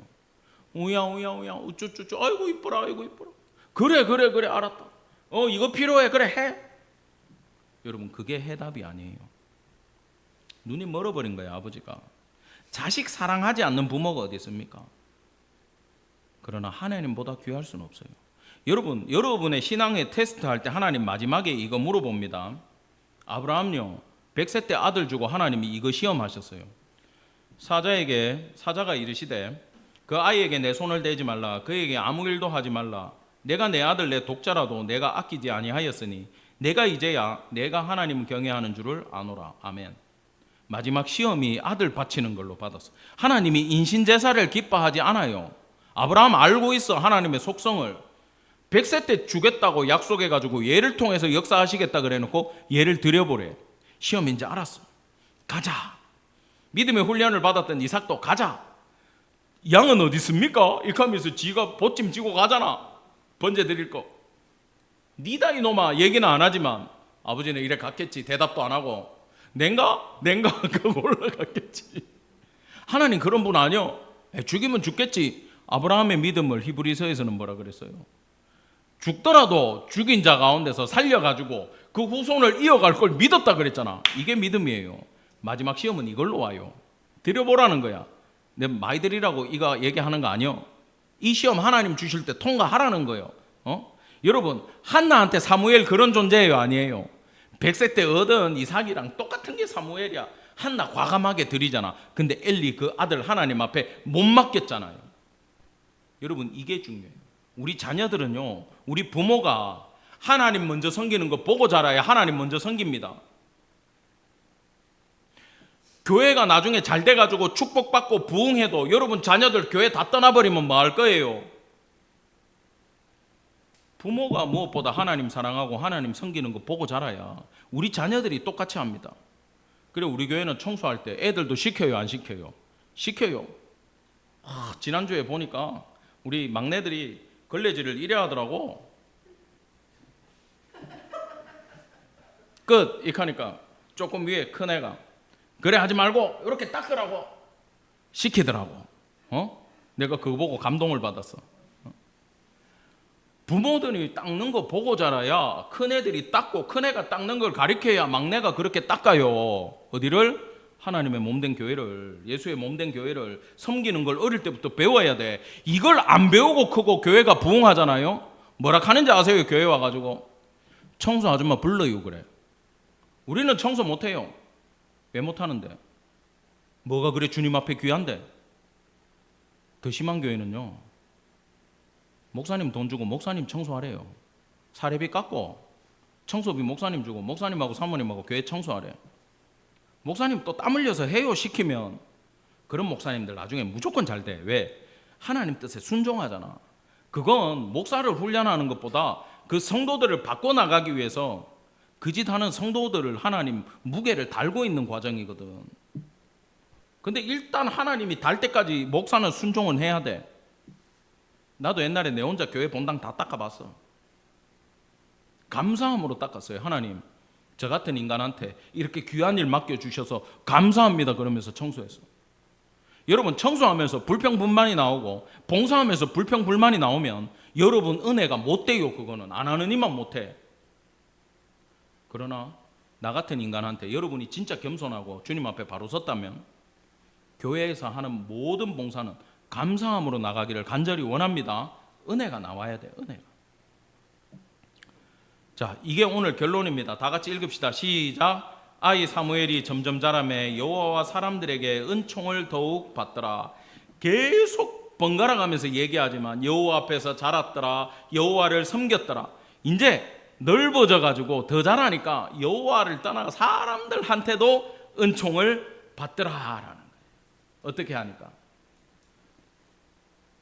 [SPEAKER 1] 우야 우쭈쭈쭈 아이고 이뻐라 아이고 이뻐라. 그래 알았다. 이거 필요해 그래 해. 여러분 그게 해답이 아니에요. 눈이 멀어버린 거예요. 아버지가. 자식 사랑하지 않는 부모가 어디 있습니까? 그러나 하나님보다 귀할 수는 없어요. 여러분 여러분의 신앙의 테스트 할 때 하나님 마지막에 이거 물어봅니다. 아브라함요 100세 때 아들 주고 하나님이 이거 시험하셨어요. 사자가 이르시되 그 아이에게 내 손을 대지 말라. 그에게 아무 일도 하지 말라. 내가 내 아들 내 독자라도 내가 아끼지 아니하였으니 내가 이제야 내가 하나님을 경외하는 줄을 아노라. 아멘. 마지막 시험이 아들 바치는 걸로 받았어. 하나님이 인신제사를 기뻐하지 않아요. 아브라함 알고 있어. 하나님의 속성을. 100세 때 주겠다고 약속해가지고 얘를 통해서 역사하시겠다 그래놓고 얘를 드려보래. 시험인지 알았어. 가자. 믿음의 훈련을 받았던 이삭도 가자. 양은 어디 있습니까? 이렇게 하면서 지가 보침 지고 가잖아. 번제 드릴 거. 니다 이놈아 얘기는 안 하지만 아버지는 이래 갔겠지. 대답도 안 하고 nen가 그거 올라갔겠지. 하나님 그런 분 아니요. 죽이면 죽겠지. 아브라함의 믿음을 히브리서에서는 뭐라 그랬어요? 죽더라도 죽인 자 가운데서 살려가지고 그 후손을 이어갈 걸 믿었다 그랬잖아. 이게 믿음이에요. 마지막 시험은 이걸로 와요. 드려보라는 거야. 내 많이 드리라고 이거 얘기하는 거 아니요. 이 시험 하나님 주실 때 통과하라는 거예요. 여러분, 한나한테 사무엘 그런 존재예요, 아니에요? 100세 때 얻은 이삭이랑 똑같은 게 사무엘이야. 한나 과감하게 드리잖아. 근데 엘리 그 아들 하나님 앞에 못 맡겼잖아요. 여러분, 이게 중요해요. 우리 자녀들은요, 우리 부모가 하나님 먼저 섬기는 거 보고 자라야 하나님 먼저 섬깁니다. 교회가 나중에 잘 돼가지고 축복받고 부흥해도 여러분 자녀들 교회 다 떠나버리면 뭐 할 거예요? 부모가 무엇보다 하나님 사랑하고 하나님 섬기는 거 보고 자라야 우리 자녀들이 똑같이 합니다. 그래 우리 교회는 청소할 때 애들도 시켜요, 안 시켜요? 시켜요. 지난주에 보니까 우리 막내들이 걸레질을 이래 하더라고. 끝! 이렇게 하니까 조금 위에 큰 애가 그래 하지 말고 이렇게 닦으라고 시키더라고. 내가 그거 보고 감동을 받았어. 부모들이 닦는 거 보고 자라야 큰애들이 닦고 큰애가 닦는 걸 가르쳐야 막내가 그렇게 닦아요. 어디를? 하나님의 몸된 교회를, 예수의 몸된 교회를 섬기는 걸 어릴 때부터 배워야 돼. 이걸 안 배우고 크고 교회가 부흥하잖아요. 뭐라 하는지 아세요? 교회 와가지고 청소 아줌마 불러요 그래. 우리는 청소 못해요. 왜 못하는데? 뭐가 그래 주님 앞에 귀한데? 더 심한 교회는요, 목사님 돈 주고 목사님 청소하래요. 사례비 깎고 청소비 목사님 주고 목사님하고 사모님하고 교회 청소하래. 목사님 또 땀 흘려서 해요 시키면 그런 목사님들 나중에 무조건 잘 돼. 왜? 하나님 뜻에 순종하잖아. 그건 목사를 훈련하는 것보다 그 성도들을 바꿔나가기 위해서 그 짓 하는 성도들을 하나님 무게를 달고 있는 과정이거든. 근데 일단 하나님이 달 때까지 목사는 순종은 해야 돼. 나도 옛날에 내 혼자 교회 본당 다 닦아봤어. 감사함으로 닦았어요. 하나님, 저 같은 인간한테 이렇게 귀한 일 맡겨주셔서 감사합니다 그러면서 청소했어. 여러분, 청소하면서 불평불만이 나오고 봉사하면서 불평불만이 나오면 여러분 은혜가 못 돼요. 그거는 안 하는 이만 못해. 그러나 나 같은 인간한테 여러분이 진짜 겸손하고 주님 앞에 바로 섰다면 교회에서 하는 모든 봉사는 감사함으로 나가기를 간절히 원합니다. 은혜가 나와야 돼. 은혜가. 자, 이게 오늘 결론입니다. 다 같이 읽읍시다. 시작. 아이 사무엘이 점점 자라매 여호와와 사람들에게 은총을 더욱 받더라. 계속 번갈아 가면서 얘기하지만 여호와 앞에서 자랐더라. 여호와를 섬겼더라. 이제 넓어져 가지고 더 자라니까 여호와를 떠나가 사람들한테도 은총을 받더라라는 거예요. 어떻게 하니까?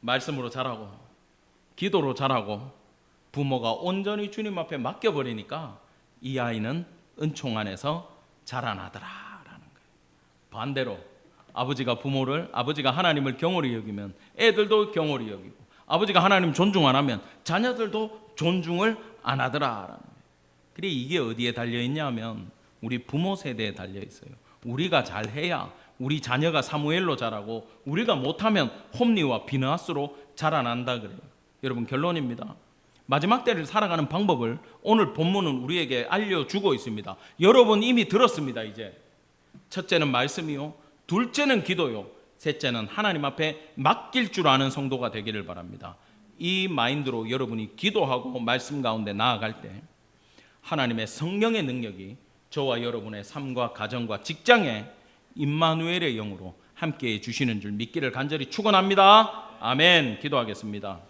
[SPEAKER 1] 말씀으로 자라고 기도로 자라고 부모가 온전히 주님 앞에 맡겨버리니까 이 아이는 은총 안에서 자라나더라라는 거예요. 반대로 아버지가 하나님을 경홀히 여기면 애들도 경홀히 여기고, 아버지가 하나님 존중 안 하면 자녀들도 존중을 안 하더라라는 거예요. 그래 이게 어디에 달려있냐 하면 우리 부모 세대에 달려있어요. 우리가 잘해야 우리 자녀가 사무엘로 자라고 우리가 못하면 홈리와 비느하스로 자라난다 그래요. 여러분, 결론입니다. 마지막 때를 살아가는 방법을 오늘 본문은 우리에게 알려주고 있습니다. 여러분 이미 들었습니다. 이제 첫째는 말씀이요, 둘째는 기도요, 셋째는 하나님 앞에 맡길 줄 아는 성도가 되기를 바랍니다. 이 마인드로 여러분이 기도하고 말씀 가운데 나아갈 때 하나님의 성령의 능력이 저와 여러분의 삶과 가정과 직장에 임마누엘의 영으로 함께해 주시는 줄 믿기를 간절히 축원합니다. 아멘. 기도하겠습니다.